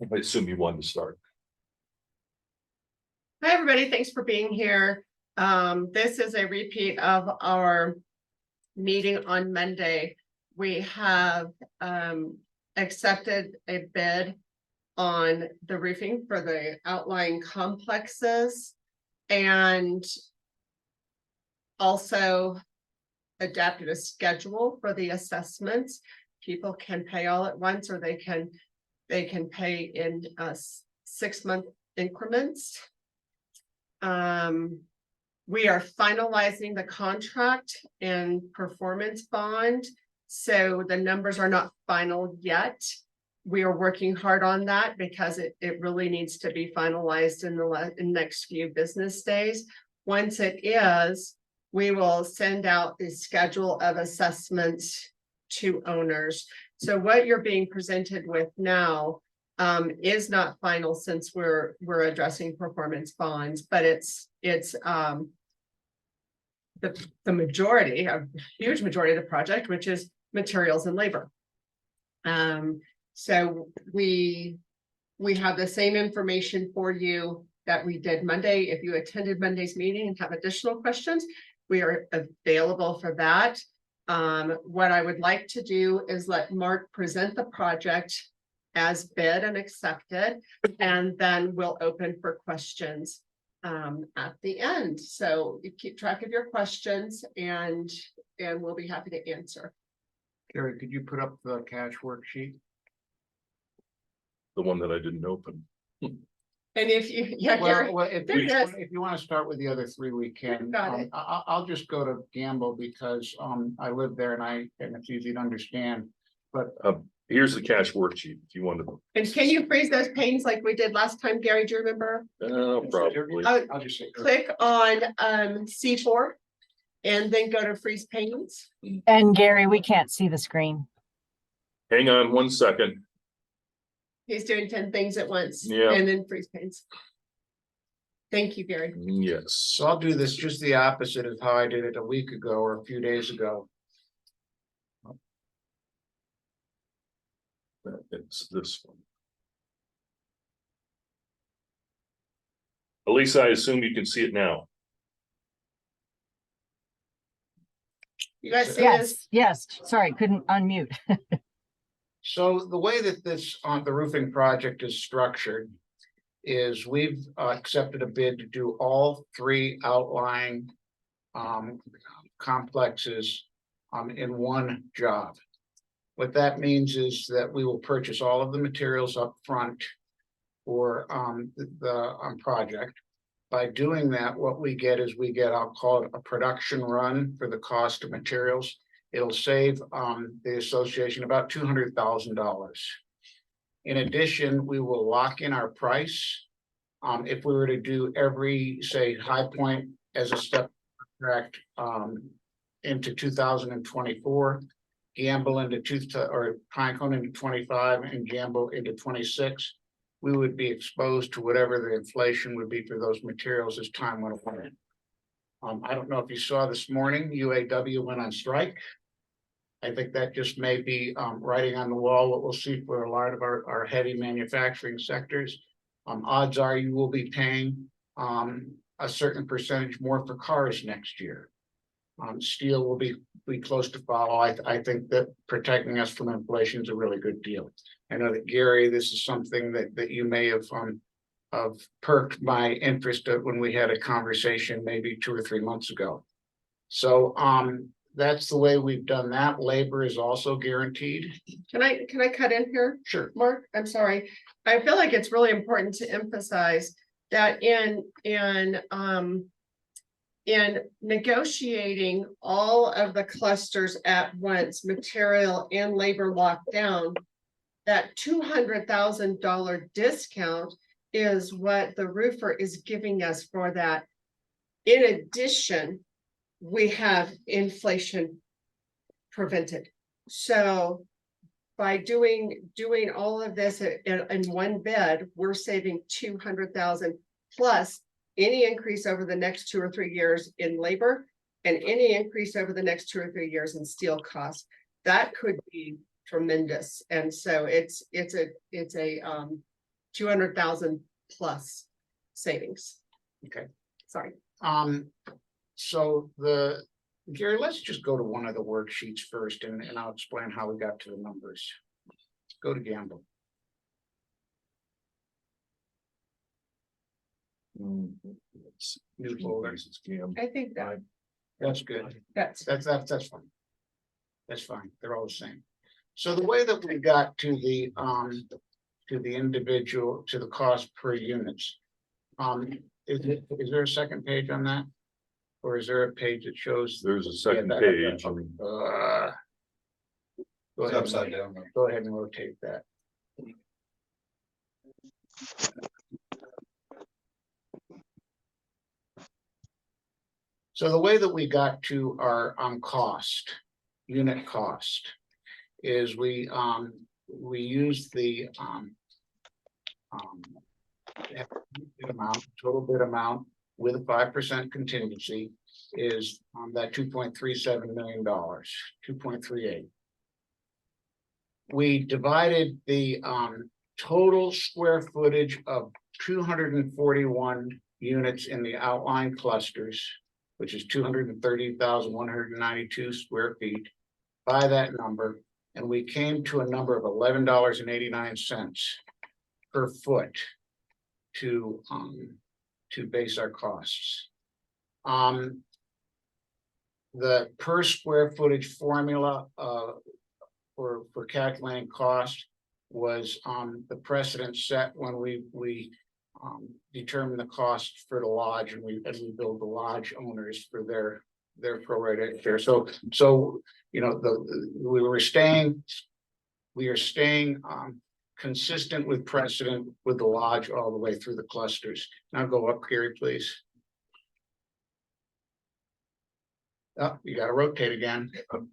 I assume you wanted to start. Hi, everybody. Thanks for being here. This is a repeat of our meeting on Monday. We have accepted a bid on the roofing for the outlying complexes and also adapted a schedule for the assessments. People can pay all at once, or they can pay in 6-month increments. We are finalizing the contract and performance bond, so the numbers are not final yet. We are working hard on that because it really needs to be finalized in the next few business days. Once it is, we will send out the schedule of assessments to owners. So what you're being presented with now is not final, since we're addressing performance bonds, but it's the majority, a huge majority of the project, which is materials and labor. So we have the same information for you that we did Monday. If you attended Monday's meeting and have additional questions, we are available for that. What I would like to do is let Mark present the project as bid and accepted, and then we'll open for questions at the end. So you keep track of your questions, and we'll be happy to answer. Gary, could you put up the cash worksheet? The one that I didn't open. And if you, Gary, If you want to start with the other three, we can. Got it. I'll just go to Gamble because I live there and it's easy to understand. But Here's the cash worksheet if you want to. and can you freeze those panes like we did last time, Gary? Do you remember? Probably. I'll just say. Click on C4 and then go to freeze panes. And Gary, we can't see the screen. Hang on 1 second. He's doing 10 things at once. Yeah. And then freeze panes. Thank you, Gary. Yes. So I'll do this just the opposite of how I did it a week ago or a few days ago. It's this one. Elisa, I assume you can see it now. You guys see this? Yes. Sorry, couldn't unmute. So the way that this the roofing project is structured is we've accepted a bid to do all three outlying complexes in one job. What that means is that we will purchase all of the materials up front for the project. By doing that, what we get is I'll call it a production run for the cost of materials. It'll save the association about $200,000. In addition, we will lock in our price. If we were to do every, say, High Point as a step contract into 2024, Gamble into Pinecone into 25, and Gamble into 26, we would be exposed to whatever the inflation would be for those materials as time went on. I don't know if you saw this morning, UAW went on strike. I think that just may be writing on the wall what we'll see for a lot of our heavy manufacturing sectors. Odds are you will be paying a certain percentage more for cars next year. Steel will be close to follow. I think that protecting us from inflation is a really good deal. I know that, Gary, this is something that you may have perked my interest when we had a conversation maybe 2 or 3 months ago. So that's the way we've done that. Labor is also guaranteed. Can I cut in here? Sure. Mark, I'm sorry. I feel like it's really important to emphasize that in negotiating all of the clusters at once, material and labor locked down, that $200,000 discount is what the roofer is giving us for that. In addition, we have inflation prevented. So by doing all of this in one bid, we're saving $200,000 plus any increase over the next 2 or 3 years in labor and any increase over the next 2 or 3 years in steel costs. That could be tremendous. And so it's a 200,000 plus savings. Okay. Sorry. So Gary, let's just go to one of the worksheets first and I'll explain how we got to the numbers. Go to Gamble. New folder. I think That's good. that's, That's fine. That's fine. They're all the same. So the way that we got to the individual, to the cost per units. Is there a second page on that? Or is there a page that shows? There's a second Yeah, page. Go It's ahead, upside down. go ahead and rotate that. So the way that we got to our unit cost, is we used the total bid amount with a 5% contingency is that $2.37 million, 2.38. We divided the total square footage of 241 units in the outlying clusters, which is 230,192 square feet, by that number, and we came to a number of $11.89 per foot to base our costs. The per square footage formula for calculating cost was the precedent set when we determined the cost for the lodge, and we billed the lodge owners for their prorated share. So you know, we are staying consistent with precedent with the lodge all the way through the clusters. Now go up, Gary, please. Oh, you got to rotate again. oh,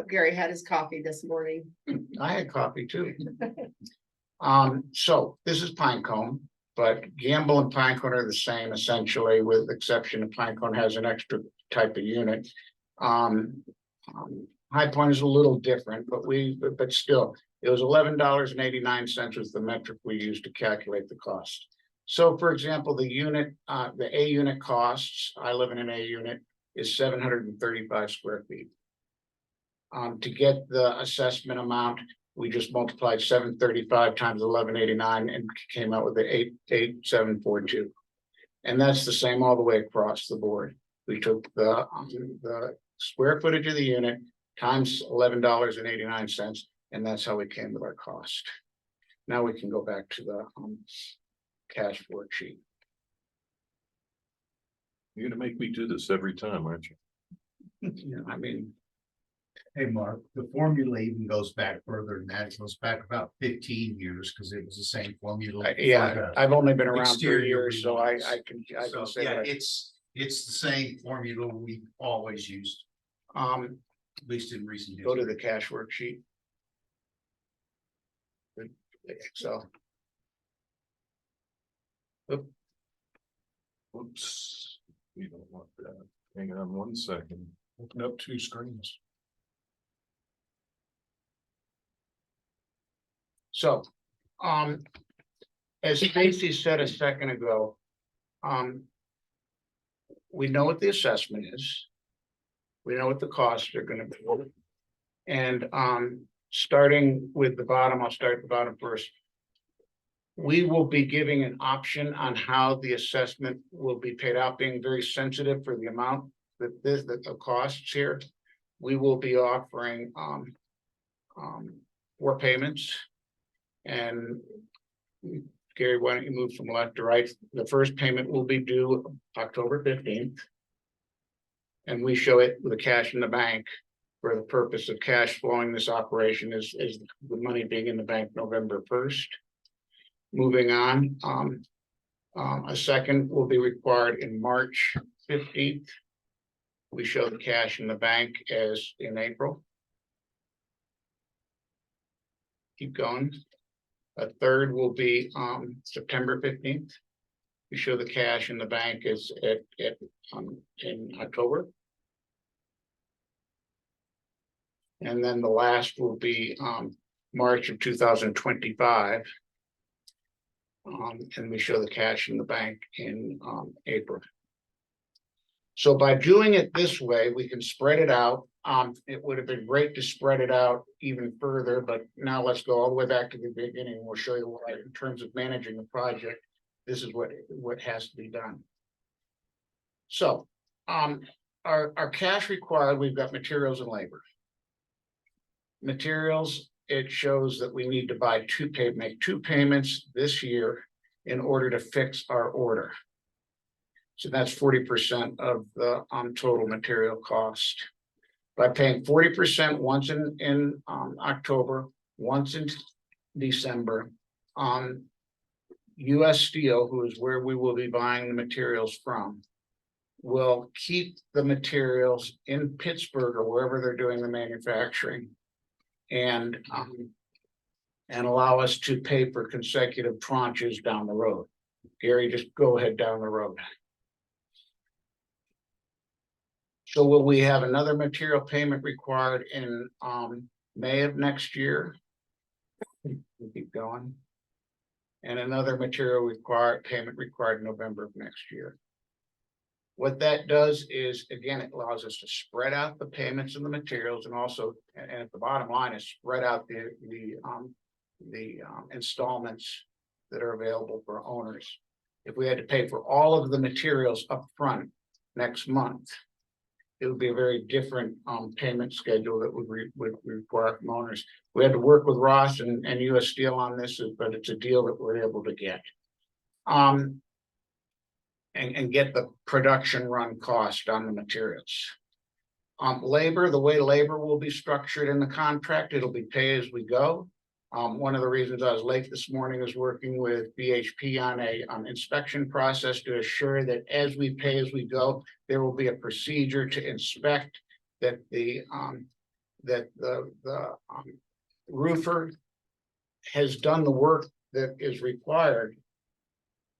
Gary had his coffee this morning. I had coffee too. So this is Pinecone, but Gamble and Pinecone are the same essentially, with the exception of Pinecone has an extra type of unit. High Point is a little different, but still, it was $11.89 was the metric we used to calculate the cost. So for example, the unit, the A unit costs, I live in an A unit, is 735 square feet. To get the assessment amount, we just multiplied 735 times 1189 and came out with the 88742. And that's the same all the way across the board. We took the square footage of the unit times $11.89, and that's how we came with our cost. Now we can go back to the cash worksheet. You're gonna make me do this every time, aren't you? You know, I mean, Hey, Mark, the formula even goes back further than that. It goes back about 15 years because it was the same formula. yeah, I've only been around for exterior years, so I remodels. can So, say yeah, that. it's the same formula we've always used, at least in recent years. Go to the cash worksheet. So. Oops, we don't want that. Hang on one second. Open up two screens. So, as Stacy said a second ago, we know what the assessment is. We know what the costs are gonna be. And, starting with the bottom, I'll start at the bottom first. We will be giving an option on how the assessment will be paid out, being very sensitive for the amount that the costs here. We will be offering, 4 payments. And Gary, why don't you move from left to right? The first payment will be due October 15th. And we show it with the cash in the bank for the purpose of cash flowing this operation is the money being in the bank November 1st. Moving on, a second will be required in March 15th. We show the cash in the bank as in April. Keep going. A third will be September 15th. We show the cash in the bank is in October. And then the last will be March of 2025. And we show the cash in the bank in April. So by doing it this way, we can spread it out. It would have been great to spread it out even further, but now let's go all the way back to the beginning. We'll show you why, in terms of managing the project, this is what has to be done. So, our cash required, we've got materials and labor. Materials, it shows that we need to make two payments this year in order to fix our order. So that's 40% of the total material cost. By paying 40% once in October, once in December, US Steel, who is where we will be buying the materials from, will keep the materials in Pittsburgh or wherever they're doing the manufacturing, and allow us to pay for consecutive tranches down the road. Gary, just go ahead down the road. So will we have another material payment required in May of next year? We'll keep going. And another material payment required in November of next year. What that does is, again, it allows us to spread out the payments and the materials, and also, and at the bottom line is spread out the installments that are available for owners. If we had to pay for all of the materials up front next month, it would be a very different payment schedule that would require from owners. We had to work with Ross and US Steel on this, but it's a deal that we're able to get. And get the production run cost on the materials. Labor, the way labor will be structured in the contract, it'll be pay as we go. One of the reasons I was late this morning is working with BHP on a inspection process to assure that as we pay as we go, there will be a procedure to inspect that the roofer has done the work that is required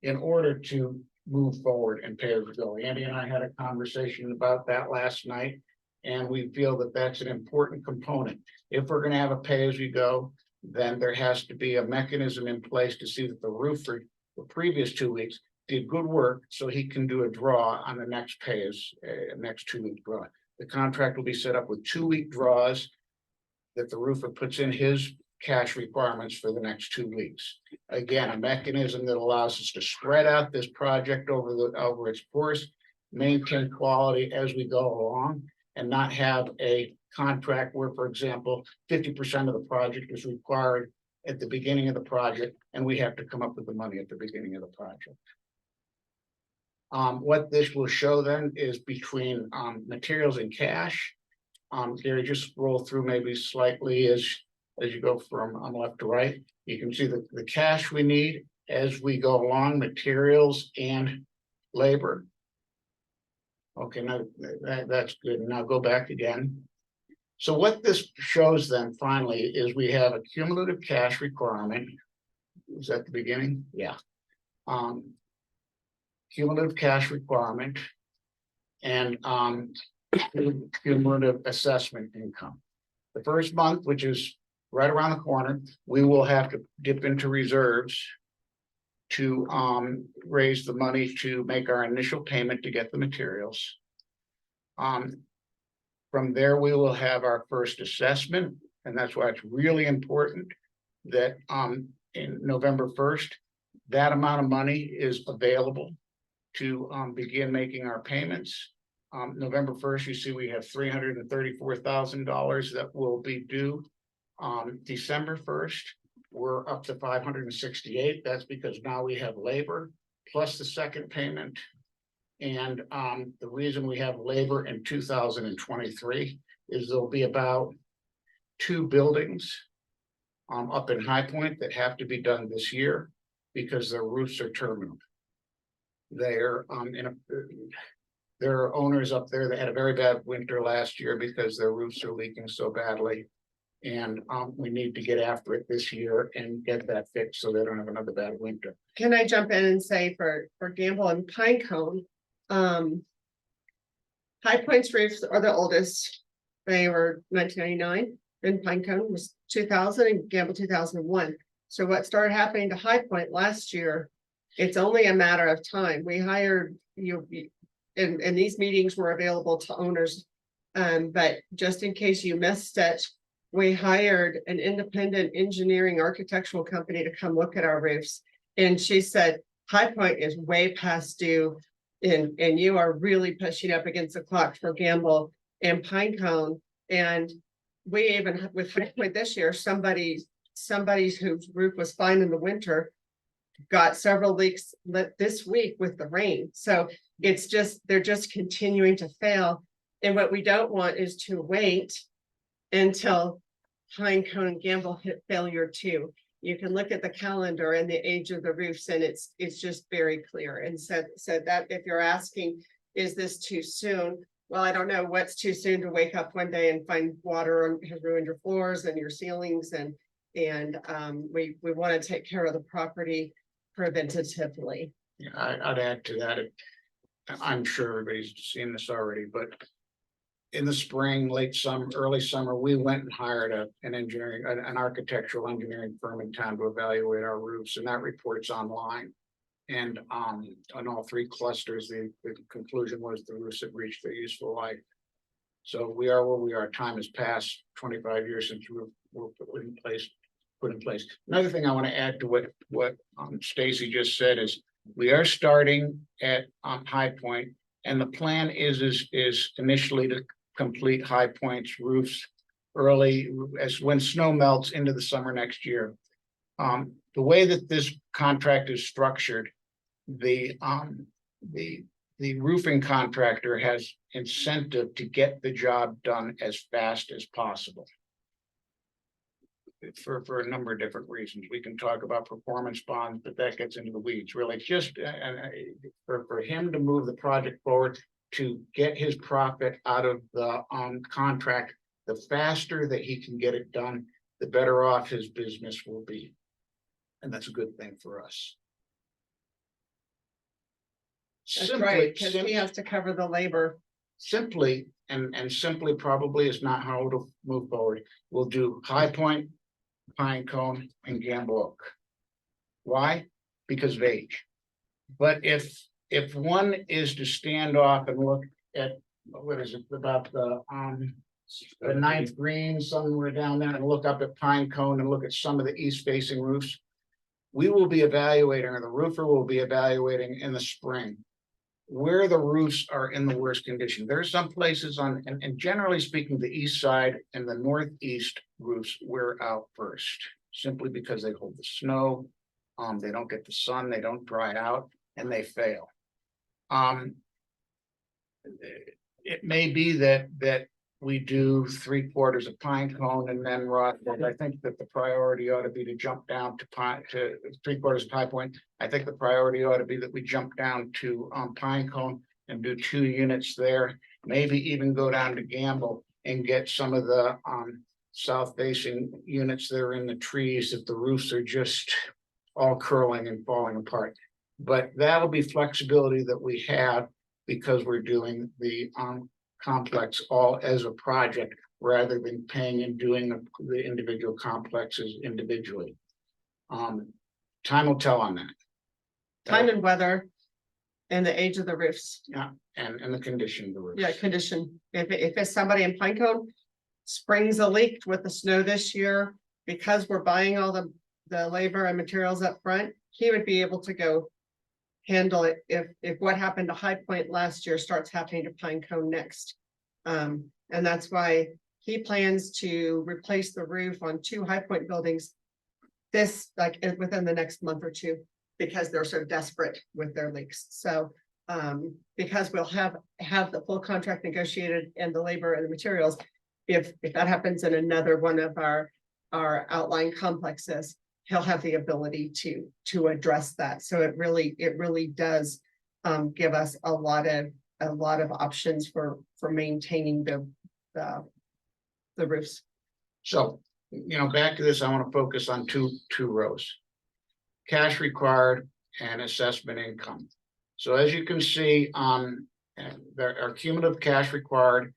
in order to move forward and pay as we go. Andy and I had a conversation about that last night, and we feel that that's an important component. If we're going to have a pay as we go, then there has to be a mechanism in place to see that the roofer the previous 2 weeks did good work, so he can do a draw on the next next 2 week draw. The contract will be set up with 2 week draws that the roofer puts in his cash requirements for the next 2 weeks. Again, a mechanism that allows us to spread out this project over its course, maintain quality as we go along, and not have a contract where, for example, 50% of the project is required at the beginning of the project, and we have to come up with the money at the beginning of the project. What this will show then is between materials and cash. Gary, just scroll through maybe slightly as you go from left to right. You can see the cash we need as we go along, materials and labor. Okay, now that's good. Now go back again. So what this shows then finally is we have a cumulative cash requirement. Was that the beginning? Yeah. Cumulative cash requirement and cumulative assessment income. The first month, which is right around the corner, we will have to dip into reserves to raise the money to make our initial payment to get the materials. From there, we will have our first assessment, and that's why it's really important that in November 1st, that amount of money is available to begin making our payments. November 1st, you see we have $334,000 that will be due. December 1st, we're up to 568. That's because now we have labor plus the second payment. And the reason we have labor in 2023 is there'll be about 2 buildings up in High Point that have to be done this year because their roofs are terminal. They're there are owners up there that had a very bad winter last year because their roofs are leaking so badly. And we need to get after it this year and get that fixed so they don't have another bad winter. Can I jump in and say for Gamble and Pinecone, High Point's roofs are the oldest. They were 1999. in Pinecone was 2000 and Gamble 2001. So what started happening to High Point last year, it's only a matter of time. We hired and these meetings were available to owners. But just in case you missed it, we hired an independent engineering architectural company to come look at our roofs. And she said, High Point is way past due. And you are really pushing up against the clock for Gamble and Pinecone. And we even with High Point this year, somebody whose roof was fine in the winter got several leaks this week with the rain. So it's just, they're just continuing to fail. And what we don't want is to wait until Pinecone and Gamble hit failure too. You can look at the calendar and the age of the roofs, and it's just very clear. And so that if you're asking, is this too soon? Well, I don't know what's too soon to wake up one day and find water has ruined your floors and your ceilings, and we want to take care of the property preventatively. Yeah, I'd add to that. I'm sure everybody's seen this already, but in the spring, late summer, early summer, we went and hired an architectural engineering firm in town to evaluate our roofs, and that report's online. And on all three clusters, the conclusion was the roofs had reached their useful life. So we are where we are. Time has passed 25 years since we were put in place. Another thing I want to add to what Stacy just said is we are starting at High Point, and the plan is initially to complete High Point's roofs early as when snow melts into the summer next year. The way that this contract is structured, the roofing contractor has incentive to get the job done as fast as possible. For a number of different reasons. We can talk about performance bonds, but that gets into the weeds. Really, just for him to move the project forward, to get his profit out of the contract, the faster that he can get it done, the better off his business will be. And that's a good thing for us. That's right, because he has to cover the labor. Simply probably is not how to move forward. We'll do High Point, Pinecone, and Gamble Oak. Why? Because of age. But if one is to stand off and look at what is it about the ninth green somewhere down there and look up at Pinecone and look at some of the east facing roofs, we will be evaluating, or the roofer will be evaluating in the spring, where the roofs are in the worst condition. There are some places and generally speaking, the east side and the northeast roofs wear out first, simply because they hold the snow, they don't get the sun, they don't dry out, and they fail. It may be that we do 3/4 of Pinecone and then Rockwood. I think that the priority ought to be to jump down to 3/4 of High Point. I think the priority ought to be that we jump down to Pinecone and do 2 units there, maybe even go down to Gamble and get some of the south facing units that are in the trees if the roofs are just all curling and falling apart. But that'll be flexibility that we have because we're doing the complex all as a project rather than paying and doing the individual complexes individually. Time will tell on that. Time and weather and the age of the roofs. Yeah, and the condition of the roofs. Yeah, condition. If it's somebody in Pinecone springs a leak with the snow this year, because we're buying all the labor and materials up front, he would be able to go handle it if what happened to High Point last year starts happening to Pinecone next. And that's why he plans to replace the roof on 2 High Point buildings within the next month or 2, because they're so desperate with their leaks. So because we'll have the full contract negotiated and the labor and the materials, if that happens in another one of our outlying complexes, he'll have the ability to address that. So it really does give us a lot of options for maintaining the roofs. So, back to this, I want to focus on two rows. Cash required and assessment income. So as you can see, our cumulative cash required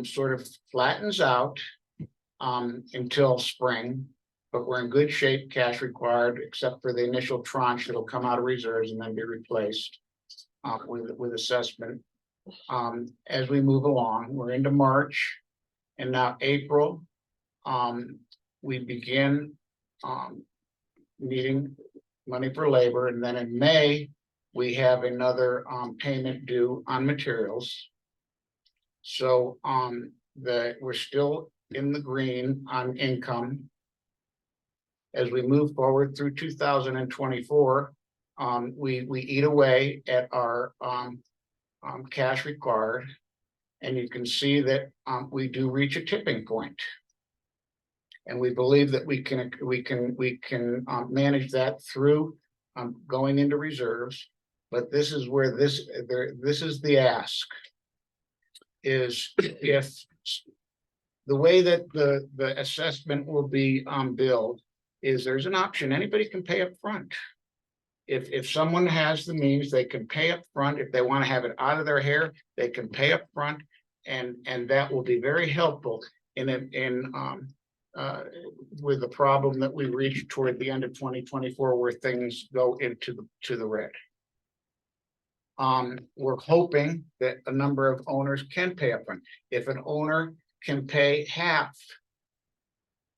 sort of flattens out until spring. But we're in good shape, cash required, except for the initial tranche that'll come out of reserves and then be replaced. With assessment. As we move along, we're into March. And now April. We begin needing money for labor, and then in May, we have another payment due on materials. So we're still in the green on income. As we move forward through 2024, we eat away at our cash required, and you can see that we do reach a tipping point. And we believe that we can manage that through going into reserves. But this is where this is the ask. Is if the way that the assessment will be billed is there's an option, anybody can pay up front. If someone has the means, they can pay up front. If they want to have it out of their hair, they can pay up front, and that will be very helpful with the problem that we reached toward the end of 2024, where things go into the red. We're hoping that a number of owners can pay up front. If an owner can pay half,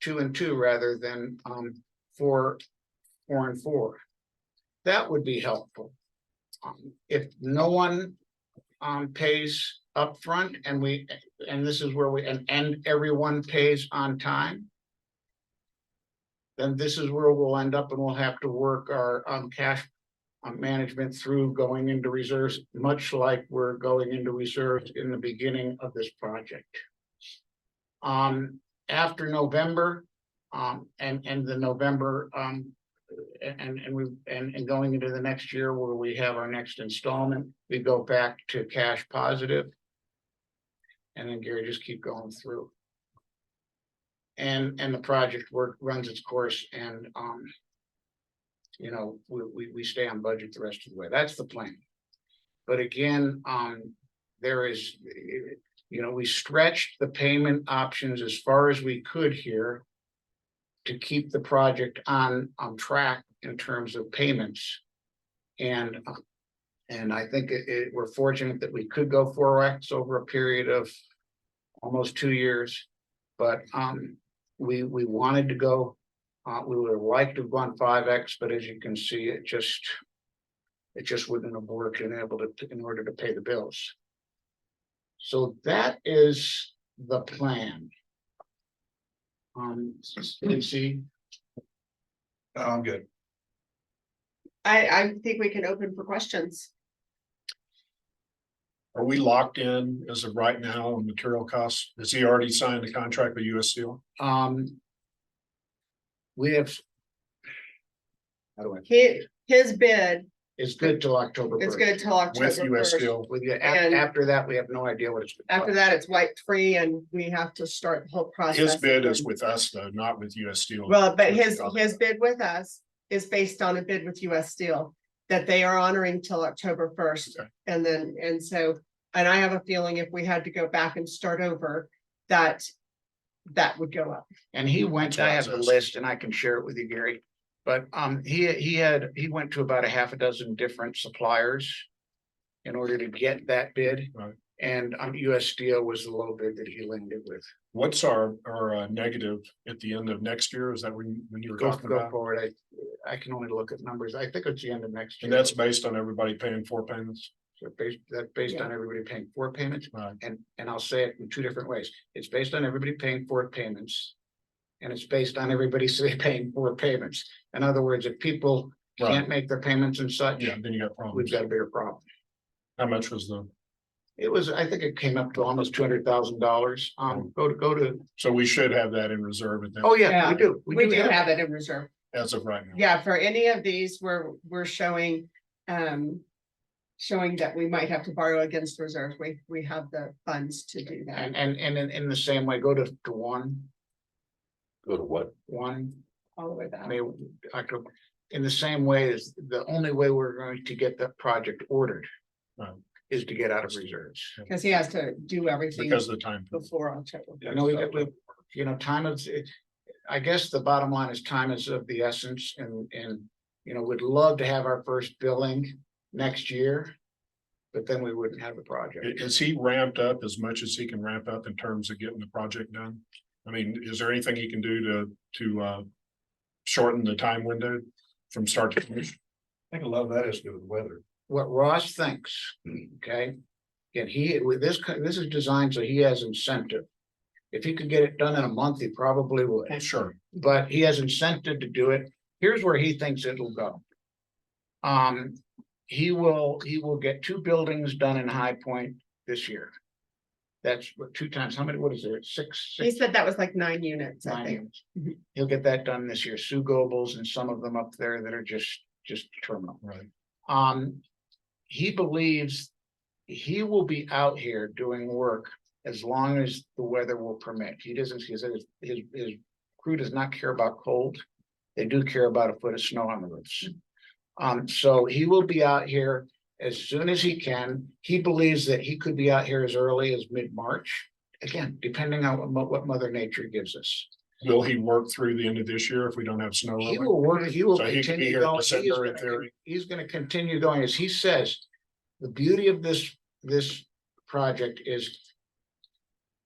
2 and 2 rather than 4 and 4, that would be helpful. If no one pays upfront, and this is where and everyone pays on time, then this is where we'll end up, and we'll have to work our cash management through going into reserves, much like we're going into reserves in the beginning of this project. After November, and the November and going into the next year where we have our next installment, we go back to cash positive. And then Gary, just keep going through. And the project work runs its course, and we stay on budget the rest of the way. That's the plan. But again, there is, we stretched the payment options as far as we could here to keep the project on track in terms of payments. And I think we're fortunate that we could go 4x over a period of almost 2 years. But we wanted to go, we would have liked to have gone 5x, but as you can see, it just wouldn't have worked in order to pay the bills. So that is the plan. See, I'm good. I think we can open for questions. Are we locked in as of right now on material costs? Has he already signed a contract with US Steel? we have. How do I? His bid It's good till October 1st. is good till October With US 1st. Steel? With you, And- after that, we have no idea what it's. After that, it's wiped free and we have to start the whole process. His bid is again. with us though, not with US Steel. Well, but What his you got. bid with us is based on a bid with US Steel that they are honoring till October 1st. Okay. And I have a feeling if we had to go back and start over, that would go up. And he went, That's I what have it the says. list and I can share it with you, Gary. But he went to about a half a dozen different suppliers in order to get that bid. Right. And US Steel was the low bid that he landed with. What's our negative at the end of next year? Is that when you were Go talking about? forward. I can only look at numbers. I think it's the end of next year. And that's based on everybody paying 4 payments? So that's based on everybody paying 4 payments. Right. And I'll say it in 2 different ways. It's based on everybody paying 4 payments. And it's based on everybody paying 4 payments. In other words, if people Right. can't make their payments and such, Yeah, then you got we've problems. got a bigger problem. How much was the, It was, I think it came up to almost $200,000. Go to, so we should have that in reserve at that, oh, yeah, Yeah, we do. We do have it in reserve. as of right now. Yeah, for any of these, we're showing, showing that we might have to borrow against reserves. We have the funds to do that. And in the same way, go to one. Go to what? One. All the way down. October. In the same way as the only way we're going to get that project ordered. Right. Is to get out of reserves. Because he has to do everything Because of the time. before October. I know we you know, time is, I guess the bottom line is time is of the essence and, you know, we'd love to have our first billing next year. But then we wouldn't have the project. Is he ramped up as much as he can ramp up in terms of getting the project done? I mean, is there anything he can do to shorten the time window from start to finish? I think a lot of that is to do with weather. What Ross thinks, okay? And with this is designed so he has incentive. If he could get it done in a month, he probably would, Well, sure. but he has incentive to do it. Here's where he thinks it'll go. He will get 2 buildings done in High Point this year. That's what 2 times, how many, what is there, six? He said that was like 9 units, I 9 think. units. Mhm. He'll get that done this year. Sue Gobles and some of them up there that are just terminal. Right. He believes he will be out here doing work as long as the weather will permit. He doesn't, he said his crew does not care about cold. They do care about a foot of snow on the roofs. So he will be out here as soon as he can. He believes that he could be out here as early as mid-March. Again, depending on what Mother Nature gives us. Will he work through the end of this year if we don't have snow? He early? will work, he will So he could be continue here in going. December in theory. He's gonna continue going, as he says, the beauty of this project is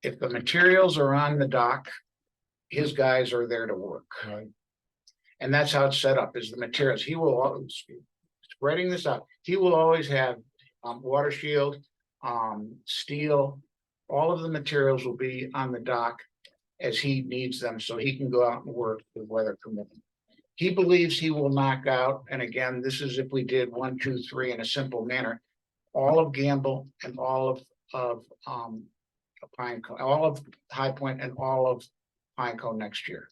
if the materials are on the dock, his guys are there to work. Right. And that's how it's set up, is the materials. He will always, spreading this out, he will always have water shield, steel, all of the materials will be on the dock as he needs them, so he can go out and work with weather permitting. He believes he will knock out, and again, this is if we did 1, 2, 3 in a simple manner, all of Gamble and all of Pinecone, all of High Point and all of Pinecone next year.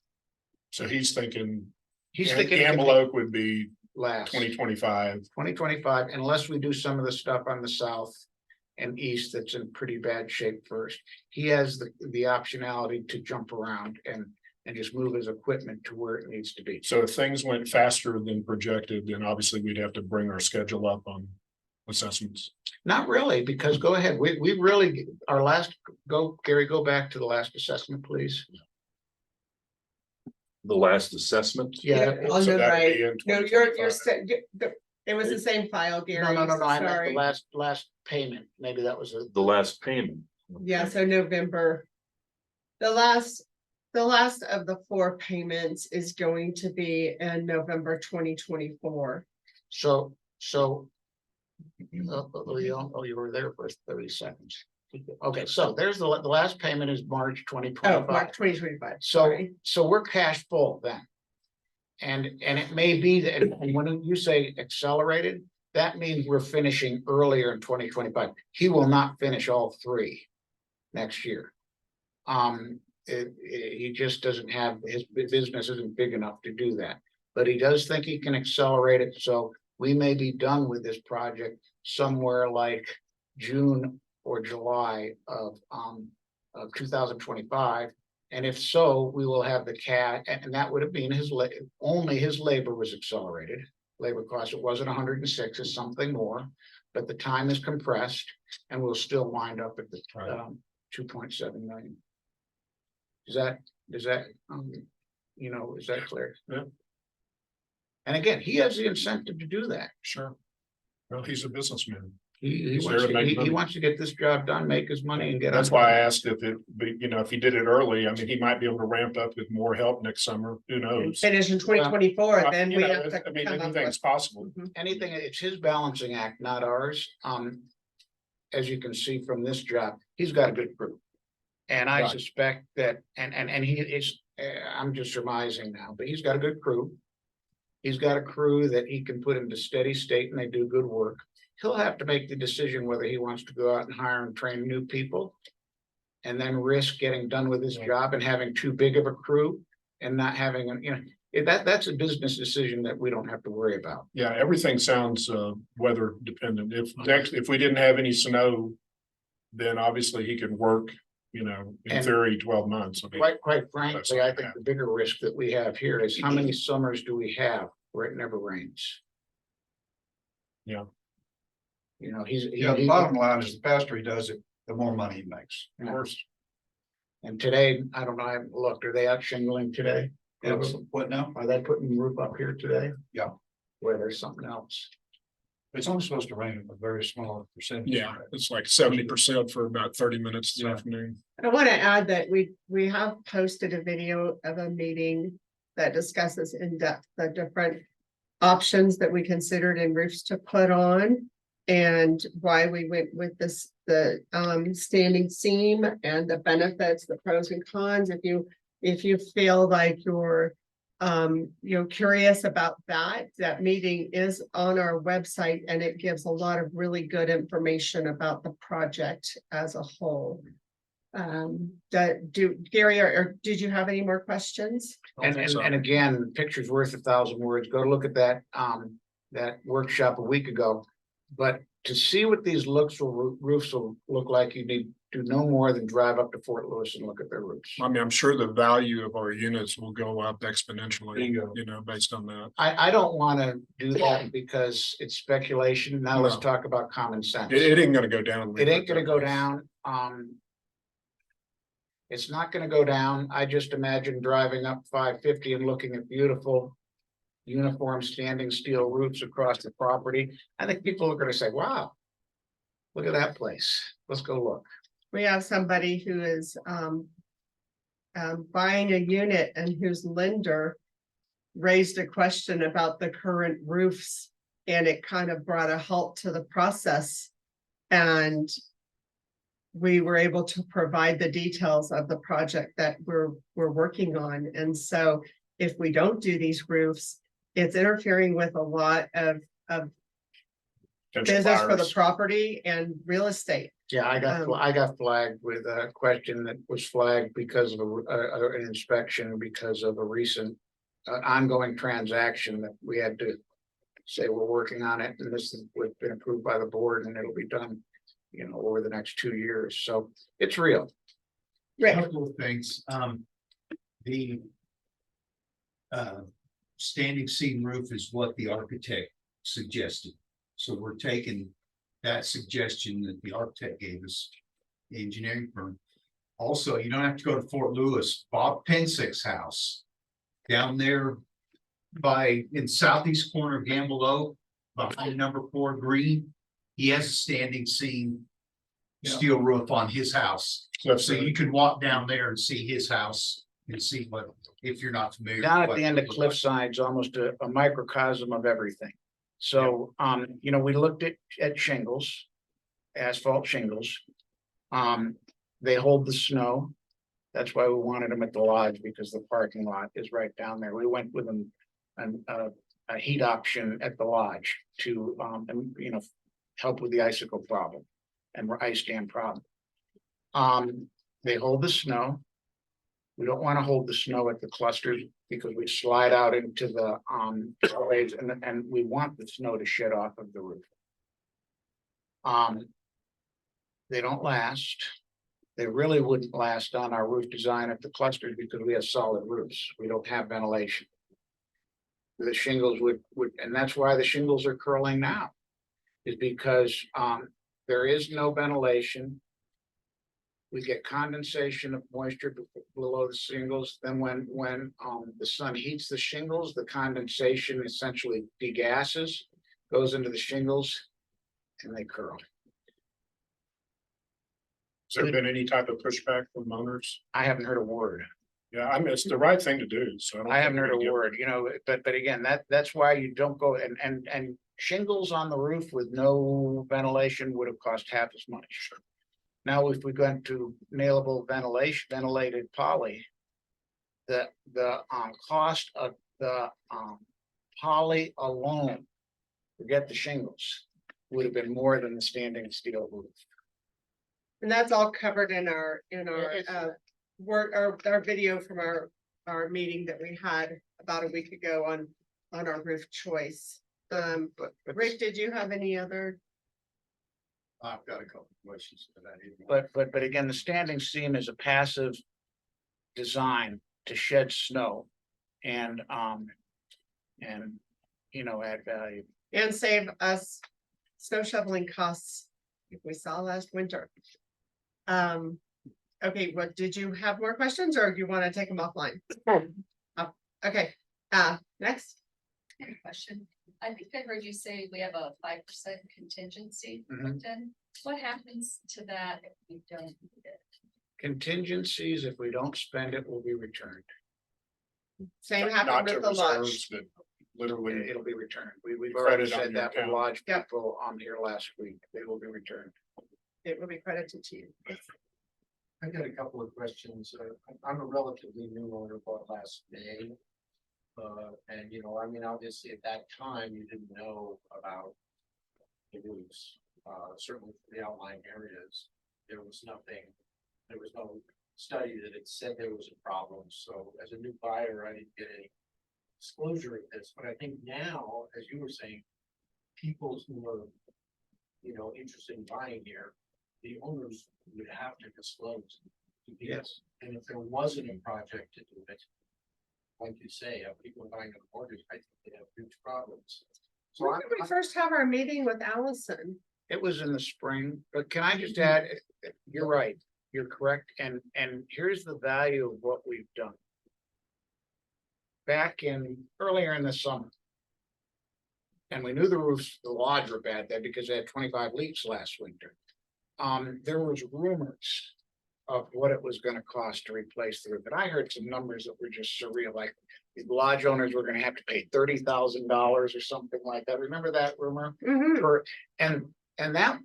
So he's thinking. He's thinking it could Gamble be Oak would be last 2025. 2025, unless we do some of the stuff on the south and east that's in pretty bad shape first. He has the optionality to jump around and just move his equipment to where it needs to be. So if things went faster than projected, then obviously we'd have to bring our schedule up on assessments. Not really, because go ahead, we really, our last, Gary, go back to the last assessment, please. The last assessment? Yeah. On So the that'd right. be in No, you're, 2025. it was the same file, Gary. No, I meant Sorry. the last payment, maybe that was The last payment. Yeah, so November. The last of the 4 payments is going to be in November 2024. so. You were there for 30 seconds. Okay, so there's the last payment is March Oh, 2025. March 2025. So, Sorry. so we're cash full then. And it may be that, and when you say accelerated, that means we're finishing earlier in 2025. He will not finish all 3 next year. He just doesn't have, his business isn't big enough to do that. But he does think he can accelerate it, so we may be done with this project somewhere like June or July of 2025. And if so, we will have the CAD, and that would have been only his labor was accelerated. Labor cost, it wasn't 106, it's something more, but the time is compressed and we'll still wind up at the 2.7 million. Is that is that clear? Yeah. And again, he has the incentive to do that. Sure. Well, he's a businessman. He He's wants there to make he money. wants to get this job done, make his money and get. That's on. why I asked if if he did it early, I mean, he might be able to ramp up with more help next summer. Who knows? Finish in 2024, then You we know, have to I mean, come up anything's with. possible. Anything, it's his balancing act, not ours. As you can see from this job, he's got a good crew. And I Right. suspect that, and he is, I'm just surmising now, but he's got a good crew. He's got a crew that he can put into steady state and they do good work. He'll have to make the decision whether he wants to go out and hire and train new people. And then risk getting done with his job and having too big of a crew and not having, that's a business decision that we don't have to worry about. Yeah, everything sounds weather dependent. If we didn't have any snow, then obviously he could work, in And- theory, 12 months. I mean, Quite frankly, I think Yeah. the bigger risk that we have here is how many summers do we have where it never rains? Yeah. You know, The bottom line is the faster he does it, the more money he makes. Of course. And today, I don't know, I haven't looked, are they out shingling today? What now? Are they putting the roof up here today? Yeah. Where there's something else? It's only supposed to rain a very small percentage. Yeah, it's like 70% for about 30 minutes this afternoon. I want to add that we have posted a video of a meeting that discusses in depth the different options that we considered in roofs to put on and why we went with this, the standing seam and the benefits, the pros and cons. If you feel like you're curious about that meeting is on our website and it gives a lot of really good information about the project as a whole. Gary, or did you have any more questions? And again, picture's worth 1,000 words. Go look at that, that workshop a week ago. But to see what these roofs will look like, you need to do no more than drive up to Fort Lewis and look at their roofs. I mean, I'm sure the value of our units will go up exponentially, Bingo. you know, based on that. I don't want to do that because it's speculation. Now let's No. talk about common sense. It ain't gonna go down. It ain't gonna go down. It's not gonna go down. I just imagine driving up 550 and looking at beautiful uniform standing steel roofs across the property. I think people are gonna say, wow, look at that place. Let's go look. We have somebody who is buying a unit and whose lender raised a question about the current roofs, and it kind of brought a halt to the process. And we were able to provide the details of the project that we're working on. And so if we don't do these roofs, it's interfering with a lot of business for the property and real estate. Yeah, I got flagged with a question that was flagged because of an inspection, because of a recent ongoing transaction that we had to say we're working on it, and this has been approved by the board and it'll be done, you know, over the next 2 years. So it's real. Rick, Couple of things, the standing seam roof is what the architect suggested. So we're taking that suggestion that the architect gave us, the engineering firm. Also, you don't have to go to Fort Lewis. Bob Pensick's house down there in southeast corner of Gamble Oak, behind number 4 Green, he has a standing seam steel roof on his house. So you can walk down there and see his house and see what, if you're not familiar. Down at what the end it of looks like. Cliffside's almost a microcosm of everything. So, you know, we looked at shingles, asphalt shingles. They hold the snow. That's why we wanted them at the lodge, because the parking lot is right down there. We went with a heat option at the lodge to, you know, help with the icicle problem and ice dam problem. They hold the snow. We don't want to hold the snow at the clusters because we slide out into the waves, and we want the snow to shed off of the roof. They don't last. They really wouldn't last on our roof design at the clusters because we have solid roofs. We don't have ventilation. The shingles would, and that's why the shingles are curling now, is because there is no ventilation. We get condensation of moisture below the shingles. Then when the sun heats the shingles, the condensation essentially degasses, goes into the shingles, and they curl. Has there been any type of pushback from owners? I haven't heard a word. Yeah, I mean, it's the right thing to do, so. don't I haven't think heard we a get- word, you know, but again, that's why you don't go and shingles on the roof with no ventilation would have cost half as much. Now, if we go to nailable ventilated poly, the cost of the poly alone, forget the shingles, would have been more than the standing steel roof. and that's all covered in our It's- our video from our meeting that we had about a week ago on our roof choice. But Rick, did you have any other? I've got a couple of questions for that. But again, the standing seam is a passive design to shed snow and you know, add value. And save us snow shoveling costs, like we saw last winter. Okay, what, did you have more questions or do you want to take them offline? Oh, okay, next. I have a question. I think I heard you say we have a 5% contingency. Mhm. built in. What happens to that if we don't need it? Contingencies, if we don't spend it, will be returned. Same Not happened to with the reserves, lodge. but literally, It'll be returned. We've Credit already on said your that with account. lodge Yep. people on here last week. They will be returned. It will be credited to you. I got a couple of questions. I'm a relatively new owner, bought last May. And you know, I mean, obviously at that time, you didn't know about the roofs. Certainly for the outlying areas, there was nothing, there was no study that had said there was a problem. So as a new buyer, I didn't get any disclosure of this, but I think now, as you were saying, people who are, you know, interested in buying here, the owners would have to disclose. To people. Yes. And if there wasn't a project to do it, like you say, people buying a mortgage, I think they have huge problems. So When did we first have our meeting with Allison? It was in the spring, but can I just add, you're right, you're correct, and here's the value of what we've done. Back earlier in the summer. And we knew the roofs, the lodge were bad there because they had 25 leaks last winter. There was rumors of what it was gonna cost to replace the roof, and I heard some numbers that were just surreal, like the lodge owners were gonna have to pay $30,000 or something like that. Remember that rumor? Mhm. For, and that,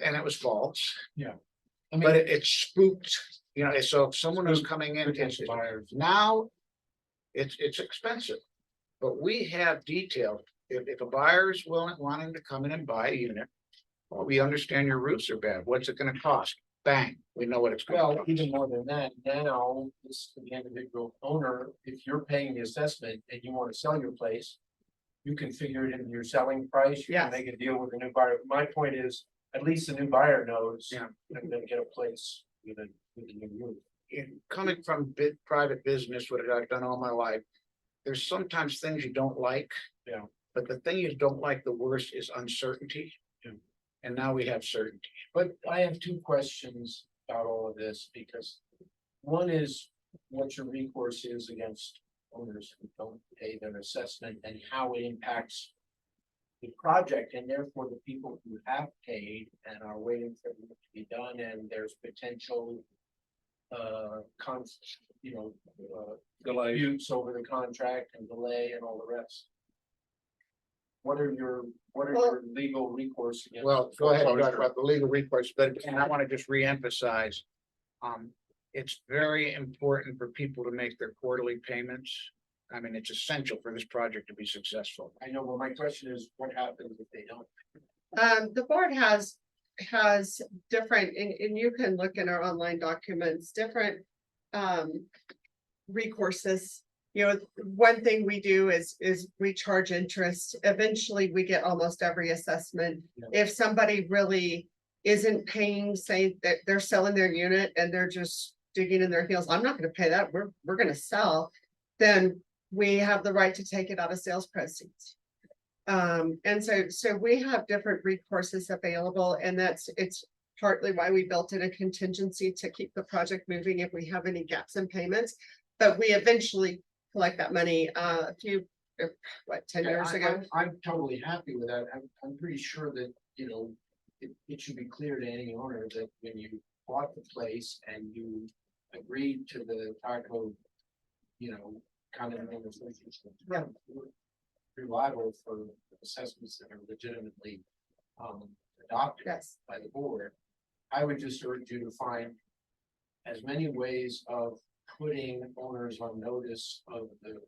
and it was false, I but mean, it spooked, you know, so if someone was coming in, potential buyers. now it's expensive. But we have detailed, if a buyer is wanting to come in and buy a unit, well, we understand your roofs are bad, what's it gonna cost? Bang, we know what it's gonna Well, cost. even more than that, now, this, the individual owner, if you're paying the assessment and you wanna sell your place. You can figure it into your selling price, you Yes. can make a deal with a new buyer. My point is, at least the new buyer knows. Yeah. I'm gonna get a place with a new roof. Coming from private business, what I've done all my life, there's sometimes things you don't like. Yeah. But the thing you don't like the worst is uncertainty. Yeah. And now we have certainty. But I have two questions about all of this, because one is what your recourse is against owners who don't pay their assessment and how it impacts the project, and therefore the people who have paid and are waiting for it to be done, and there's potential disputes over the contract and delay and all the rest. What are your legal recourse against? Well, go ahead and talk foreclosure. about the legal recourse, but and I want to just reemphasize. It's very important for people to make their quarterly payments. I mean, it's essential for this project to be successful. I know, well, my question is, what happens if they don't? The board has different, and you can look in our online documents, different recourses. You know, one thing we do is we charge interest. Eventually, we get almost every assessment. Yeah. If somebody really isn't paying, say that they're selling their unit and they're just digging in their heels, I'm not gonna pay that, we're gonna sell, then we have the right to take it out of sales proceeds. And so we have different recourses available, and it's partly why we built in a contingency to keep the project moving if we have any gaps in payments. But we eventually collect that money, 10 years ago. I'm totally happy with that. I'm pretty sure that, you know, it should be clear to any owner that when you bought the place and you agreed to the taco, you know, kind of negotiations. Yeah. Reliable for assessments that are legitimately adopted Yes, by the board. I would just urge you to find as many ways of putting owners on notice of the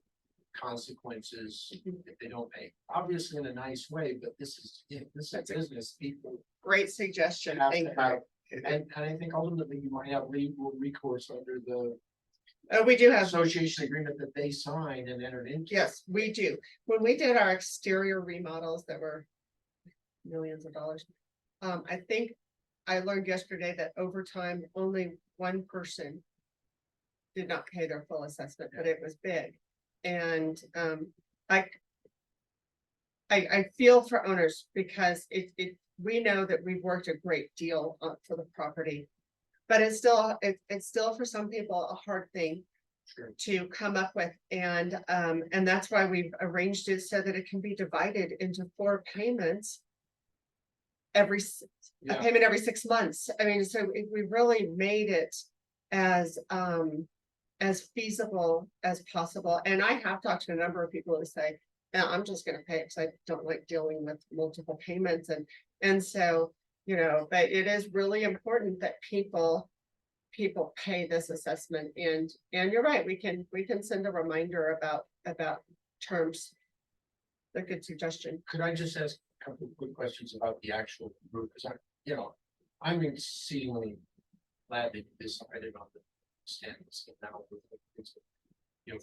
consequences if they don't pay. Obviously in a nice way, but this is a business, people great suggestion. have Thank to you. have. And I think ultimately you might have legal recourse under the We do have, association agreement that they signed and entered into. yes, we do. When we did our exterior remodels that were millions of dollars. I think I learned yesterday that over time, only one person did not pay their full assessment, but it was big. And I feel for owners because we know that we've worked a great deal for the property. But it's still, it's still for some people a hard thing Sure. to come up with, and that's why we've arranged it so that it can be divided into 4 payments. A Yeah. payment every 6 months. I mean, so we really made it as feasible as possible. And I have talked to a number of people who say, "Yeah, I'm just gonna pay it because I don't like dealing with multiple payments." And so, you know, but it is really important that people pay this assessment, and you're right, we can send a reminder about terms. A good suggestion. Could I just ask a couple of quick questions about the actual roof? Because I'm exceedingly glad that you decided on the stainless steel now.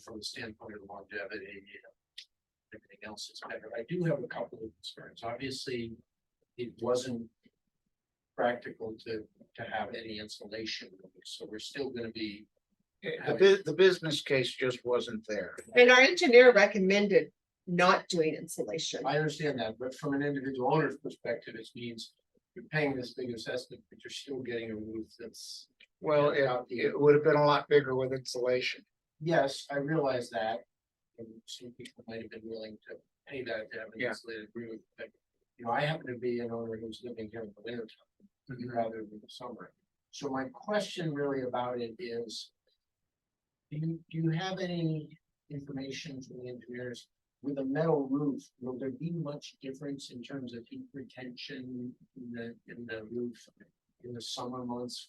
From the standpoint of longevity, everything else is better. I do have a couple of concerns. Obviously, it wasn't practical to have any insulation, so we're still gonna be. The business case just wasn't there. And our engineer recommended not doing insulation. I understand that, but from an individual owner's perspective, it means you're paying this big assessment, but you're still getting a roof that's. Well, it would have been a lot bigger with insulation. Yes, I realize that. And some people might have been willing to pay that to have an Yeah. insulated roof, but, I happen to be an owner who's living here in the winter time rather than the summer. So my question really about it is, do you have any information from the engineers? With a metal roof, will there be much difference in terms of heat retention in the roof in the summer months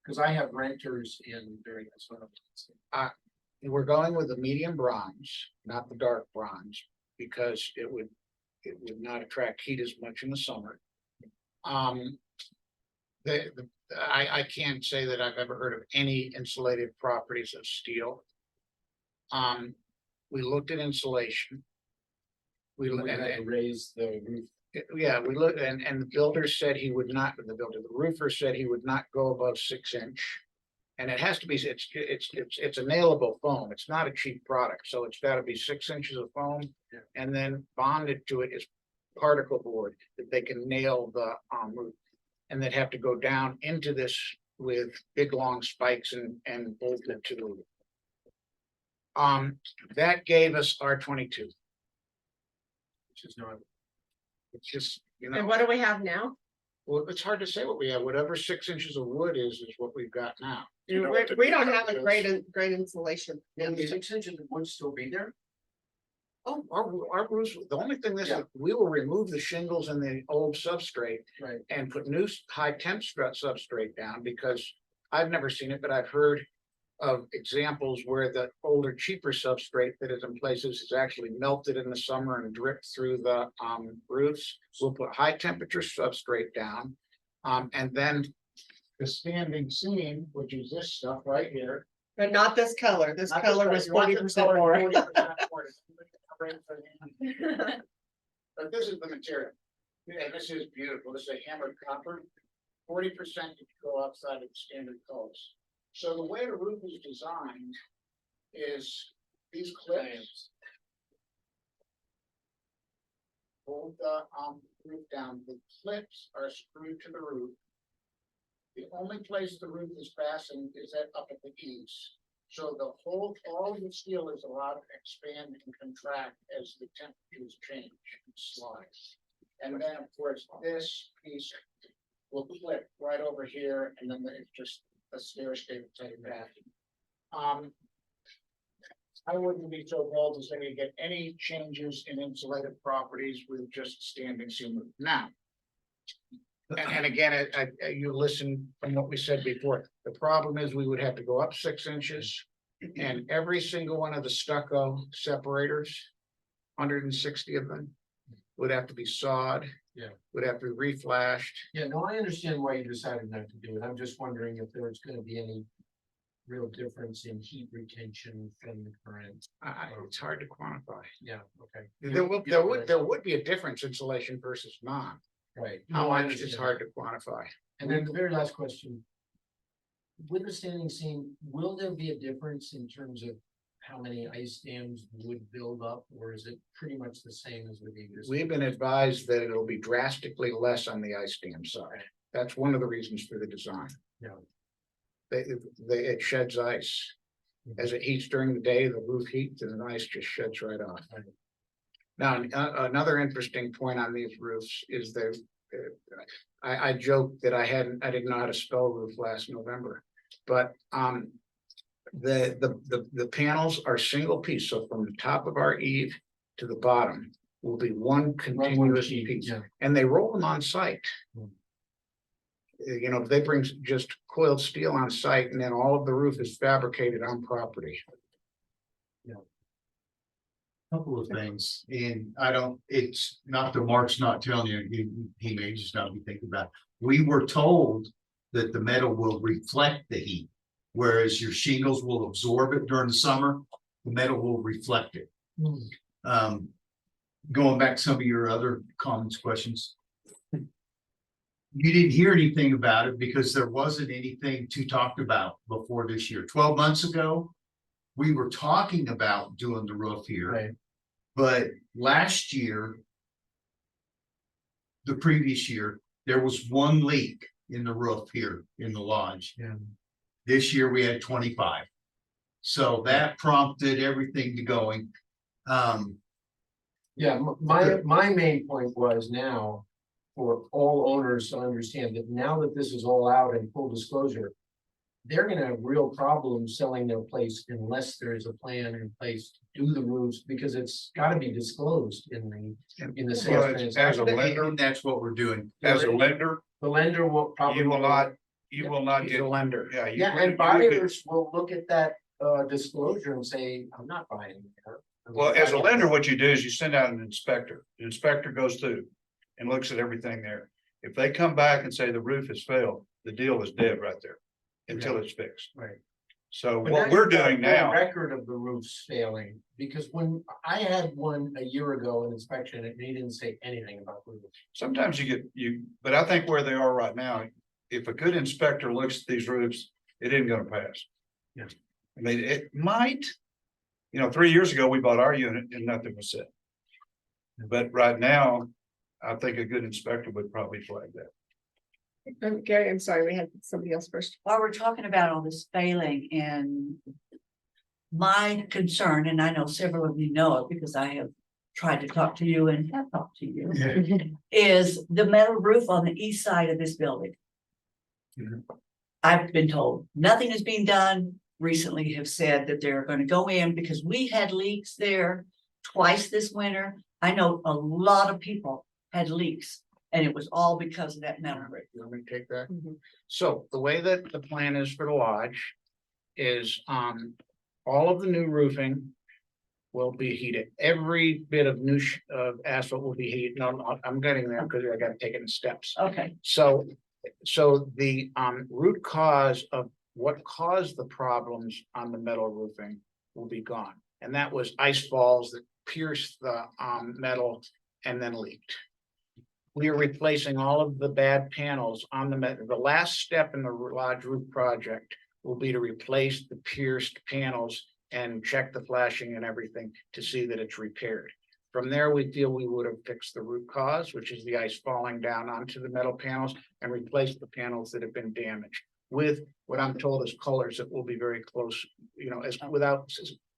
because I have renters during the summer months. We're going with the medium bronze, not the dark bronze, because it would not attract heat as much in the summer. I can't say that I've ever heard of any insulated properties of steel. We looked at insulation. We We had to raise the roof. Yeah, we looked, and the builder said he would not, the roofer said he would not go above 6-inch. And it has to be, it's a nailable foam. It's not a cheap product, so it's gotta be 6 inches of foam. Yeah. And then bonded to it is particle board that they can nail the roof. And they'd have to go down into this with big long spikes and bolt it to the roof. That gave us R22. Which is not. It's just, And what do we have now? well, it's hard to say what we have. Whatever 6 inches of wood is what we've got now. You know what the We don't have a difference great insulation. And the 6 inches would still be there? Oh, our roofs, the only thing Yeah. we will remove the shingles and the old substrate Right. and put new high temp substrate down, because I've never seen it, but I've heard of examples where the older, cheaper substrate that is in places is actually melted in the summer and dripped through the roofs. We'll put high temperature substrate down. And then the standing seam, which is this stuff right here. But not this color. This Not color this was you want 40% this color more. 40% more. But this is the material. Yeah, this is beautiful. This is a hammered copper. 40% if you go outside of the standard colors. So the way the roof is designed is these clips hold the roof down. The clips are screwed to the roof. The only place the roof is fastened is up at the eaves. So all of the steel is allowed to expand and contract as the temperatures change and slide. And then, of course, this piece will clip right over here, and then it's just a stair-step type pattern. I wouldn't be so bold to say you get any changes in insulated properties with just standing seam roof. Now, and again, you listen from what we said before, the problem is we would have to go up 6 inches. And every single one of the stucco separators, 160 of them, would have to be sawed. Yeah. Would have to be reflashed. Yeah, no, I understand why you decided not to do it. I'm just wondering if there's gonna be any real difference in heat retention from the current. It's hard to quantify. Yeah, okay. There would be a difference insulation versus non. Right. How No, I much is understand. hard to quantify. And then the very last question. With the standing seam, will there be a difference in terms of how many ice dams would build up, or is it pretty much the same as with the existing? We've been advised that it'll be drastically less on the ice dam side. That's one of the reasons for the design. Yeah. it sheds ice. As it heats during the day, the roof heats and the ice just sheds right off. Now, another interesting point on these roofs is I joked that I didn't know how to spell roof last November, but, the panels are single piece, so from the top of our eave to the bottom will be one continuous piece, Yeah. and they roll them on site. You know, they bring just coiled steel on site, and then all of the roof is fabricated on property. Couple of things, and I don't, it's not that Mark's not telling you, he may just not be thinking about it. We were told that the metal will reflect the heat, whereas your shingles will absorb it during the summer, the metal will reflect it. Going back to some of your other comments, questions. You didn't hear anything about it because there wasn't anything to talk about before this year. 12 months ago, we were talking about doing the roof here. Right. But last year, the previous year, there was one leak in the roof here in the lodge. Yeah. This year we had 25. So that prompted everything to going. Yeah, my main point was now for all owners to understand that now that this is all out in full disclosure, they're gonna have real problems selling their place unless there's a plan in place to do the roofs, because it's gotta be disclosed in the sales Well, as a transaction. lender, And that's what we're doing. as a lender, The lender will probably. you will not He's get, a lender. yeah. you- Yeah, and you- buyers will look at that disclosure and say, I'm not buying it. Well, as a lender, what you do is you send out an inspector. The inspector goes through and looks at everything there. If they come back and say the roof has failed, the deal is dead right there until it's fixed. Right. So But what now we're you've got doing no now, record of the roofs failing, because when I had one a year ago, an inspection, and he didn't say anything about the roof. sometimes but I think where they are right now, if a good inspector looks at these roofs, it isn't gonna pass. Yeah. I mean, it might, 3 years ago, we bought our unit and nothing was said. But right now, I think a good inspector would probably flag that. Gary, I'm sorry, we had somebody else first. While we're talking about all this failing, and my concern, and I know several of you know it because I have tried to talk to you and have talked to you, is the metal roof on the east side of this building. I've been told nothing is being done. Recently have said that they're going to go in because we had leaks there twice this winter. I know a lot of people had leaks, and it was all because of that metal roof. You want me to take that? Mhm. So the way that the plan is for the lodge is, all of the new roofing will be heated. Every bit of new asphalt will be heated. No, I'm getting there because I gotta take it in steps. Okay, So the root cause of what caused the problems on the metal roofing will be gone. And that was ice falls that pierced the metal and then leaked. We are replacing all of the bad panels on the metal. The last step in the lodge roof project will be to replace the pierced panels and check the flashing and everything to see that it's repaired. From there, we feel we would have fixed the root cause, which is the ice falling down onto the metal panels, and replaced the panels that have been damaged with what I'm told is colors that will be very close, as without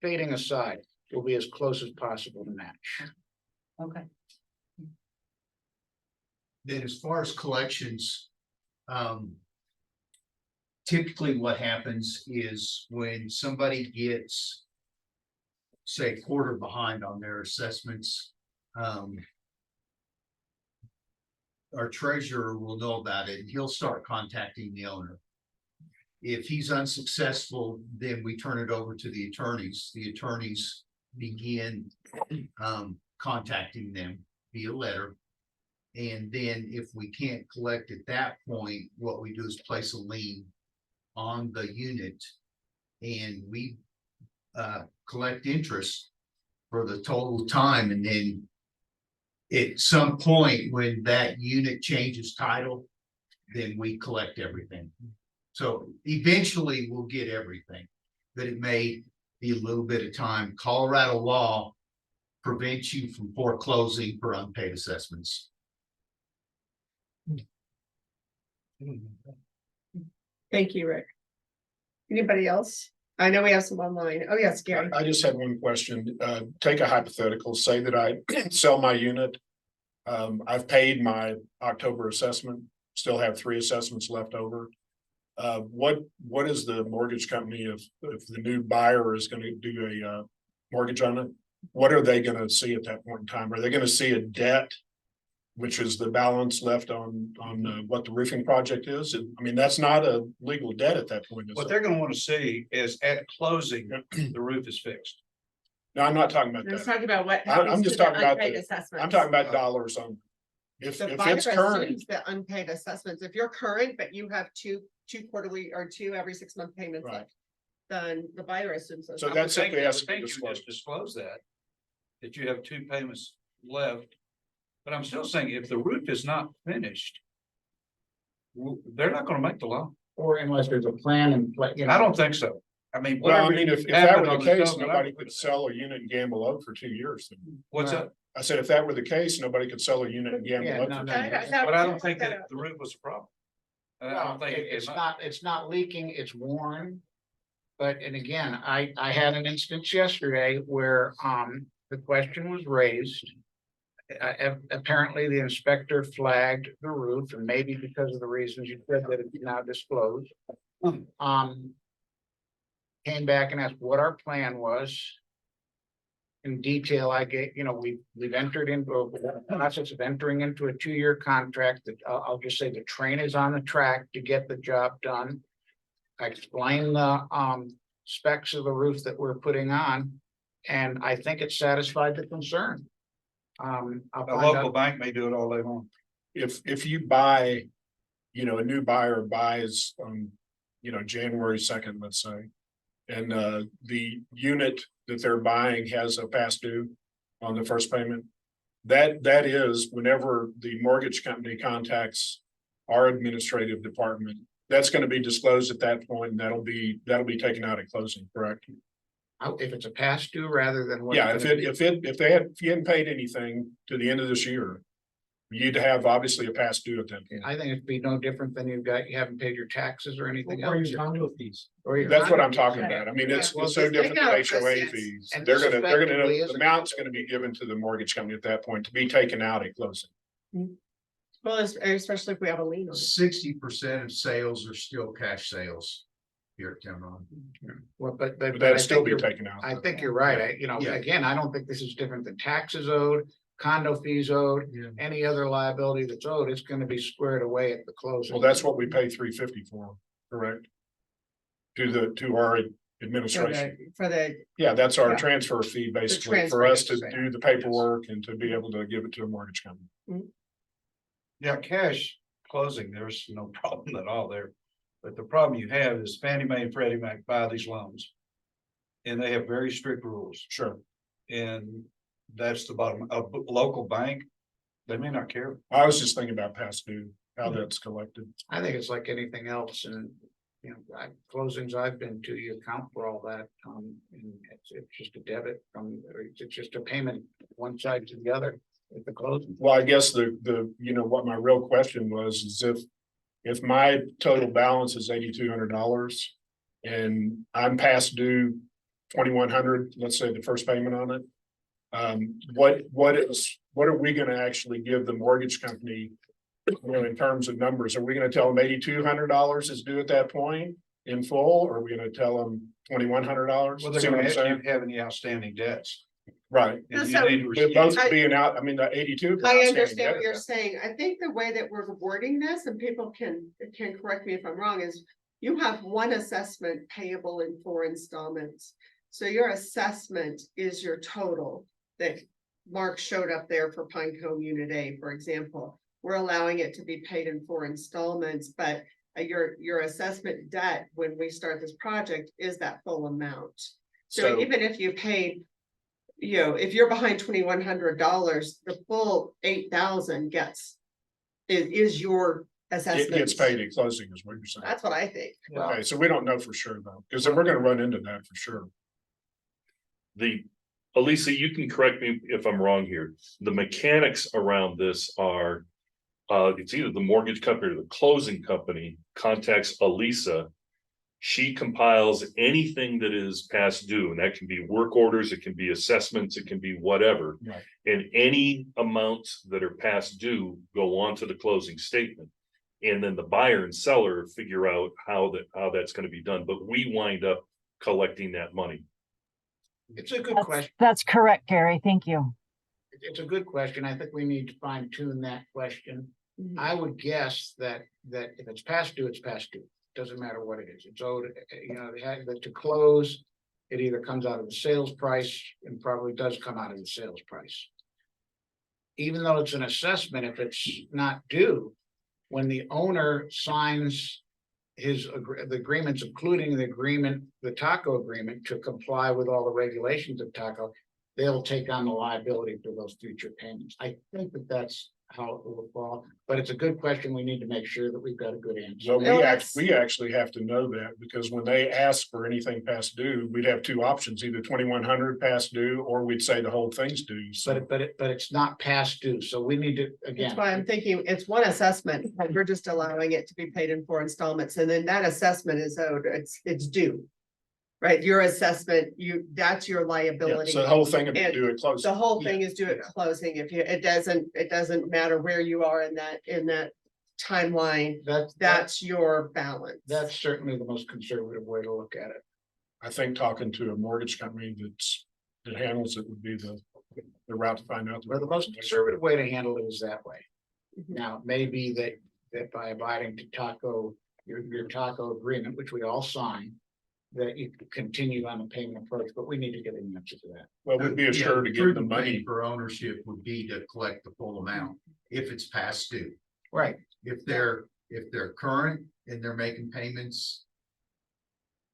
fading aside, will be as close as possible to match. okay. Then as far as collections, typically what happens is when somebody gets, say, a quarter behind on their assessments, our treasurer will know about it and he'll start contacting the owner. If he's unsuccessful, then we turn it over to the attorneys. The attorneys begin contacting them via letter. And then if we can't collect at that point, what we do is place a lien on the unit. And we collect interest for the total time. And then at some point when that unit changes title, then we collect everything. So eventually we'll get everything, but it may be a little bit of time. Colorado law prevents you from foreclosing for unpaid assessments. Thank you, Rick. Anybody else? I know we have some online. Oh, yes, Gary. I just had one question. Take a hypothetical, say that I sell my unit. I've paid my October assessment, still have 3 assessments left over. What is the mortgage company if the new buyer is gonna do a mortgage on it? What are they gonna see at that point in time? Are they gonna see a debt? Which is the balance left on what the roofing project is? I mean, that's not a legal debt at that point. Is What it? they're gonna wanna see is at closing, the roof is fixed. No, I'm not talking about I was that. talking about what I'm happens just to the talking about unpaid I'm assessments. talking about dollars on. If The it's buyer current, assumes the unpaid assessments. If you're current, but you have two quarterly or 2 every 6-month payments Right. left, then the buyer assumes those. So I would that's think- simply I would has to be think you just disclosed. disclose that. That you have 2 payments left. But I'm still saying if the roof is not finished. They're not gonna make the loan. Or unless there's a plan in place, you know. I don't think so. I mean, Well, I whatever. mean, if that happened were on the case, settlement, nobody I'm- could sell a unit in Gamble Oak for 2 years. What's that? I said, if that were the case, nobody could sell a unit in Gamble Yeah, Oak no, for no, 2 no. years. But I don't think that the roof was a problem. I Well, don't think it's not leaking, it's worn. But, and again, I had an instance yesterday where, the question was raised. Apparently the inspector flagged the roof, and maybe because of the reasons you said that it's now disclosed. Came back and asked what our plan was. In detail, I gave, we've entered into a process of entering into a 2-year contract that I'll just say the train is on the track to get the job done. I explained the specs of the roof that we're putting on, and I think it satisfied the concern. I'll a find local out. bank may do it all day long. If you buy, a new buyer buys on, January 2nd, let's say. And the unit that they're buying has a past due on the first payment. That is whenever the mortgage company contacts our administrative department, that's going to be disclosed at that point, and that'll be taken out at closing, correct? If it's a past due rather than. what Yeah, it's if you hadn't paid anything to the end of this year, you'd have obviously a past due at that point. I think it'd be no different than you haven't paid your taxes or anything Or else. your condo fees. Or your That's what condo I'm talking fees. about. I mean, it's Well, so just different take than out HOA proceeds. fees. And They're this gonna, effectively is the a amount's condo. gonna be given to the mortgage company at that point to be taken out at closing. Well, especially if we have a lien on it. 60% of sales are still cash sales here at Cameron. Well, but But I that'd still think be you're, taken out. I think you're right. Yeah. Again, I don't think this is different than taxes owed, condo fees owed, Yeah. any other liability that's owed. It's gonna be squared away at the closing. Well, that's what we pay $350 for, correct? To our administration. For the, Yeah, that's our Yeah. transfer fee basically transfer, for us to yes. do the paperwork and to be able to give it to a mortgage company. Yeah, cash closing, there's no problem at all there. But the problem you have is Fannie Mae and Freddie Mac buy these loans. And they have very strict rules, Sure. and that's the bottom. A local bank, they may not care. I was just thinking about past due, how that's collected. I think it's like anything else and, closings I've been to, you account for all that. And it's just a debit or it's just a payment one side to the other at the closing. Well, I guess what my real question was is if my total balance is $8,200 and I'm past due 2,100, let's say the first payment on it. What are we gonna actually give the mortgage company? In terms of numbers, are we gonna tell them $8,200 is due at that point in full, or are we gonna tell them $2,100? Well, they're gonna ask you if you have any outstanding debts. Right, And So- you need to but receive. both being out, I mean, the 82. I understand what you're saying. I think the way that we're wording this, and people can correct me if I'm wrong, is you have one assessment payable in 4 installments. So your assessment is your total that Mark showed up there for Pinecone Unit A, for example. We're allowing it to be paid in 4 installments, but your assessment debt when we start this project is that full amount. So even if you paid, if you're behind $2,100, the full 8,000 is your It assessment. gets paid at closing is what you're saying. That's what I think. Okay, so we don't know for sure though, because we're gonna run into that for sure. Elisa, you can correct me if I'm wrong here. The mechanics around this are. It's either the mortgage company or the closing company contacts Elisa. She compiles anything that is past due, and that can be work orders, it can be assessments, it can be whatever. Right. And any amounts that are past due go on to the closing statement. And then the buyer and seller figure out how that's gonna be done, but we wind up collecting that money. It's a good That's, question. that's correct, Gary. Thank you. It's a good question. I think we need to fine tune that question. Mhm. I would guess that if it's past due, it's past due. Doesn't matter what it is. It's owed, you know, that to close, it either comes out of the sales price and probably does come out of the sales price. Even though it's an assessment, if it's not due, when the owner signs the agreements, including the agreement, the taco agreement to comply with all the regulations of taco, they'll take on the liability for those future payments. I think that that's how it will fall, but it's a good question. We need to make sure that we've got a good answer. So No, that's- we actually have to know that, because when they ask for anything past due, we'd have two options, either 2,100 past due, or we'd say the whole thing's due. So But it's not past due, so we need to, That's again, why I'm thinking it's one assessment, but we're just allowing it to be paid in 4 installments, and then that assessment is owed, it's due. Right, your assessment, that's your yeah, liability. so the whole thing would And do it close. The whole thing is due at closing. If you, it doesn't matter where you are in that timeline, that's your balance. that's certainly the most conservative way to look at it. I think talking to a mortgage company that handles it would be the route to find out. Well, the most conservative way to handle it is that way. Mhm. Now, it may be that by abiding to your taco agreement, which we all sign, that you continue on the payment approach, but we need to get an answer to that. Well, we'd be Yeah, assured to get the prudent money. thing for ownership would be to collect the full amount if it's past due. Right. If they're current and they're making payments,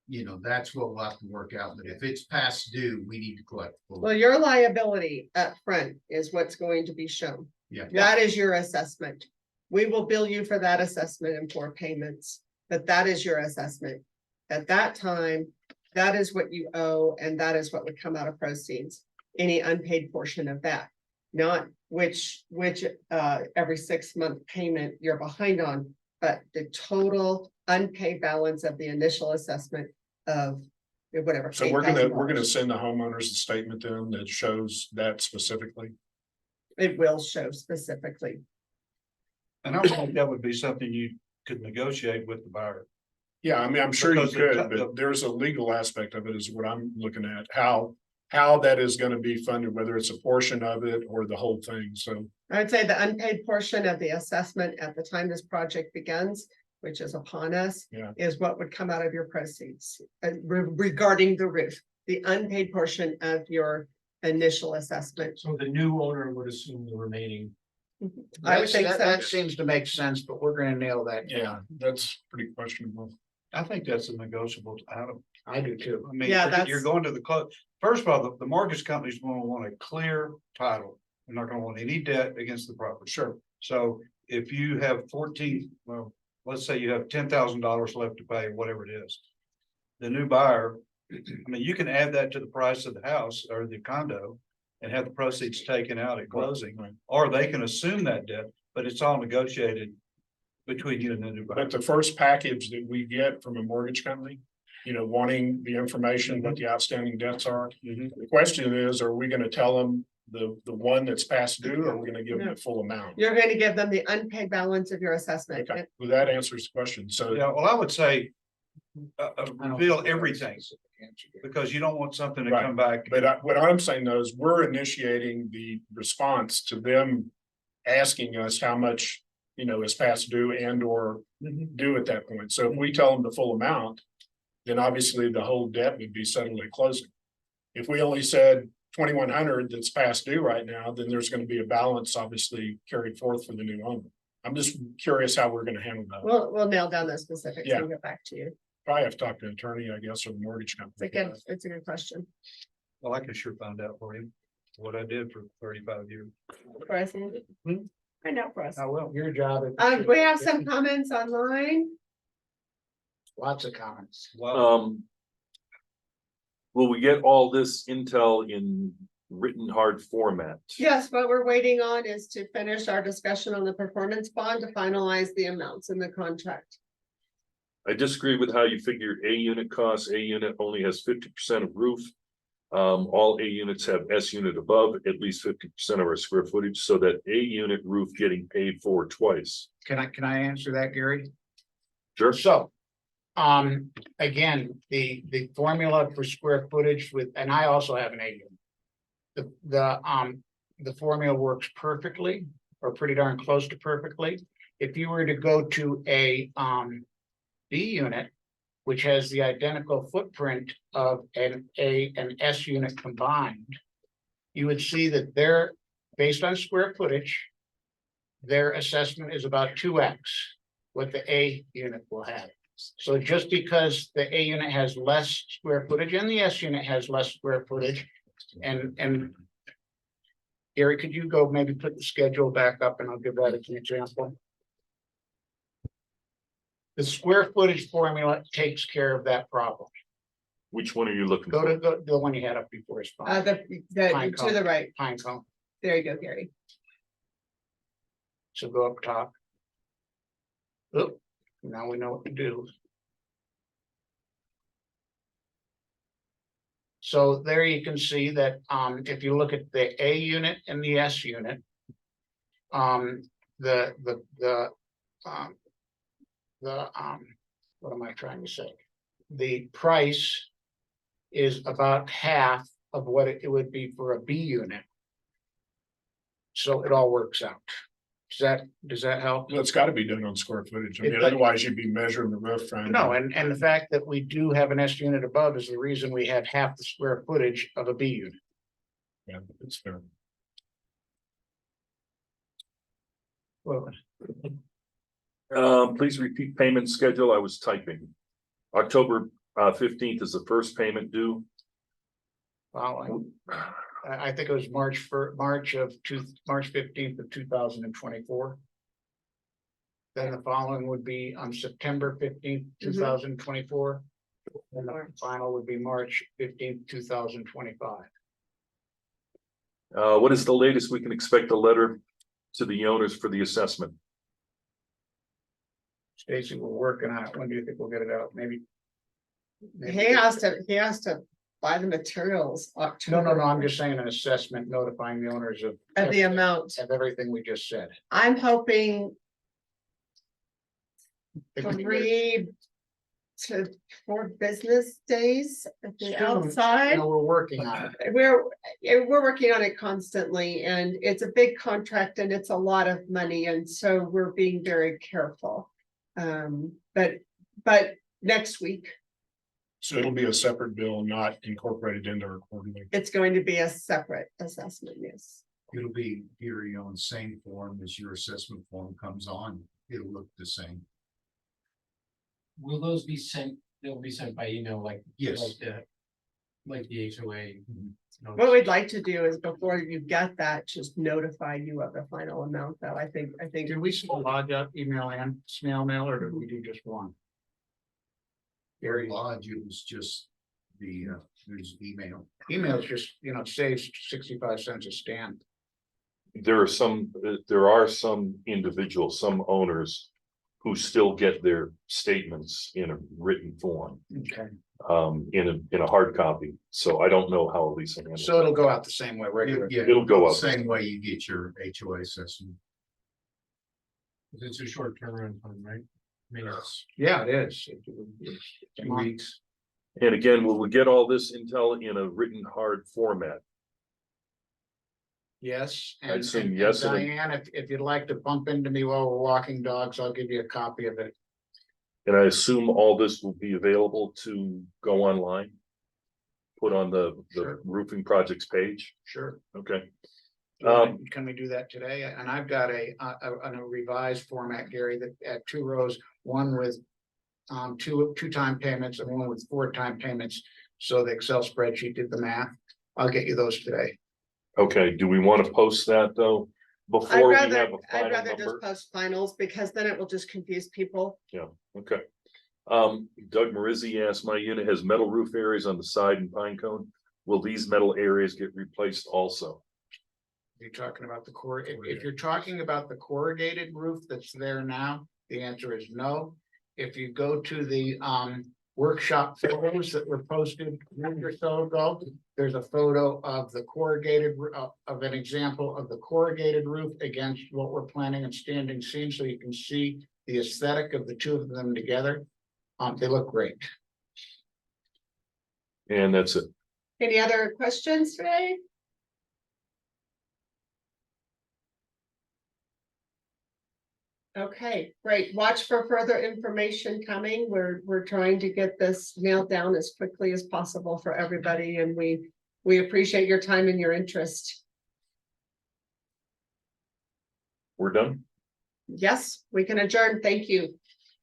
you know, that's what we'll have to work out. But if it's past due, we need to collect the full. Well, your liability up front is what's going to be shown. Yeah. That is your assessment. We will bill you for that assessment and for payments, but that is your assessment. At that time, that is what you owe, and that is what would come out of proceeds, any unpaid portion of that. Not which every 6-month payment you're behind on, but the total unpaid balance of the initial assessment of whatever. So we're gonna $8,000. send the homeowners a statement then that shows that specifically. It will show specifically. And I think that would be something you could negotiate with the buyer. Yeah, I mean, I'm sure you Because could, but there's a legal aspect of it is what I'm looking at, how that is gonna be funded, whether it's a portion of it or the whole thing, so. I would say the unpaid portion of the assessment at the time this project begins, which is upon us. Yeah. Is what would come out of your proceeds regarding the roof, the unpaid portion of your initial assessment. So the new owner would assume the remaining. I would think That so. seems to make sense, but we're gonna nail that. Yeah, that's pretty questionable. I think that's a negotiable item. I do too. I mean, Yeah, you're that's- going to the close. First of all, the mortgage company's gonna want a clear title. They're not gonna want any debt against the property. Sure. So if you have let's say you have $10,000 left to pay, whatever it is. The new buyer, I mean, you can add that to the price of the house or the condo and have the proceeds taken out at closing, Right. or they can assume that debt, but it's all negotiated between you and the new buyer. But the first package that we get from a mortgage company, you know, wanting the information, what the outstanding debts are. Mhm. The question is, are we gonna tell them the one that's past due, or are we gonna give them the full amount? You're going to give them the unpaid balance of your assessment. Okay, well, that answers the question, so. Yeah, well, I would say I don't reveal think that's everything, the answer. because you don't want something to Right. come back. But what I'm saying though is we're initiating the response to them asking us how much, you know, is past due and or due at that point. So if we tell them the full amount, then obviously the whole debt would be settled at closing. If we only said 2,100 that's past due right now, then there's going to be a balance obviously carried forth for the new owner. I'm just curious how we're going to handle that. We'll nail down those specifics Yeah. and get back to you. Probably have to talk to an attorney, I guess, or the mortgage company. It's a good question. Well, I can sure find out for you what I did for 35 years. For us, Andy? Hmm? Find out for us. I will, your job. is- We have some comments online. Lots of comments. Wow. Will we get all this intel in written hard format? Yes, what we're waiting on is to finish our discussion on the performance bond to finalize the amounts in the contract. I disagree with how you figure A unit costs. A unit only has 50% of roof. All A units have S unit above at least 50% of our square footage, so that A unit roof getting paid for twice. Can I answer that, Gary? Sure. So, again, the formula for square footage with, and I also have an A unit. The formula works perfectly, or pretty darn close to perfectly. If you were to go to a, B unit, which has the identical footprint of an A and S unit combined, you would see that they're, based on square footage, their assessment is about 2x what the A unit will have. So just because the A unit has less square footage and the S unit has less square footage, and Gary, could you go maybe put the schedule back up and I'll give that as an example. The square footage formula takes care of that problem. Which one are you looking Go for? to the one you had up before. It's fine. Pine To cone. the right, Pine cone. there you go, Gary. So go up top. Oop, now we know what to do. So there you can see that, if you look at the A unit and the S unit. What am I trying to say? The price is about half of what it would be for a B unit. So it all works out. Does that help? Well, it's gotta be done on square footage. I mean, It- otherwise you'd be measuring the roof. trying to- No, and the fact that we do have an S unit above is the reason we have half the square footage of a B unit. Yeah, it's fair. Well, Please repeat payment schedule. I was typing. October 15th is the first payment due. following, I think it was March 15th of 2024. Then the following would be on September 15th, 2024. And the final would be March 15th, 2025. What is the latest we can expect a letter to the owners for the assessment? Stacy, we're working on it. When do you think we'll get it out? Maybe. He has to buy the materials. No, October. I'm just saying an assessment notifying the owners of Of the amount. everything we just said. I'm hoping If we- 3 to 4 business days at the Soon. outside. No, we're working on it. We're working on it constantly, and it's a big contract and it's a lot of money, and so we're being very careful. But next week, So it'll be a separate bill, not incorporated into our quarterly. it's going to be a separate assessment, yes. It'll be here, on the same form as your assessment form comes on, it'll look the same. Will those be sent, they'll be sent by email like? Yes. Like the HOA. What notice? we'd like to do is before you get that, just notify you of the final amount, though. I think. Did we still log up email and snail mail, or did we do just one? Very large, it was just there's email. Email's just, saves 65 cents a stamp. There are some individuals, some owners who still get their statements in a written form, Okay. in a hard copy. So I don't know how Lisa handles. So it'll go out the same way, regular. Yeah, It'll go up. Same way you get your HOA assessment. It's a short turnaround time, right? I mean, it's. Yeah, it is. 2 weeks. And again, will we get all this intel in a written hard format? Yes. I'd say and yes, and- Diane, if you'd like to bump into me while we're walking dogs, I'll give you a copy of it. And I assume all this will be available to go online? Put on the Sure. roofing projects page? Sure. Okay. Can we do that today? And I've got a revised format, Gary, that at 2 rows, one with two time payments and one with 4 time payments. So the Excel spreadsheet did the math. I'll get you those today. Okay, do we want to post that though? I'd Before we have rather, a I'd final rather just number? post finals, because then it will just confuse people. Yeah, okay. Doug Marizzi asked, my unit has metal roof areas on the side and pine cone. Will these metal areas get replaced also? You're talking about the if you're talking about the corrugated roof that's there now, the answer is no. if you go to the workshop photos that were posted a week or so ago, there's a photo of the corrugated, of an example of the corrugated roof against what we're planning on standing seam, so you can see the aesthetic of the two of them together. They look great. And that's it. Any other questions today? Okay, great. Watch for further information coming. We're trying to get this nailed down as quickly as possible for everybody, and we appreciate your time and your interest. We're done. Yes, we can adjourn. Thank you.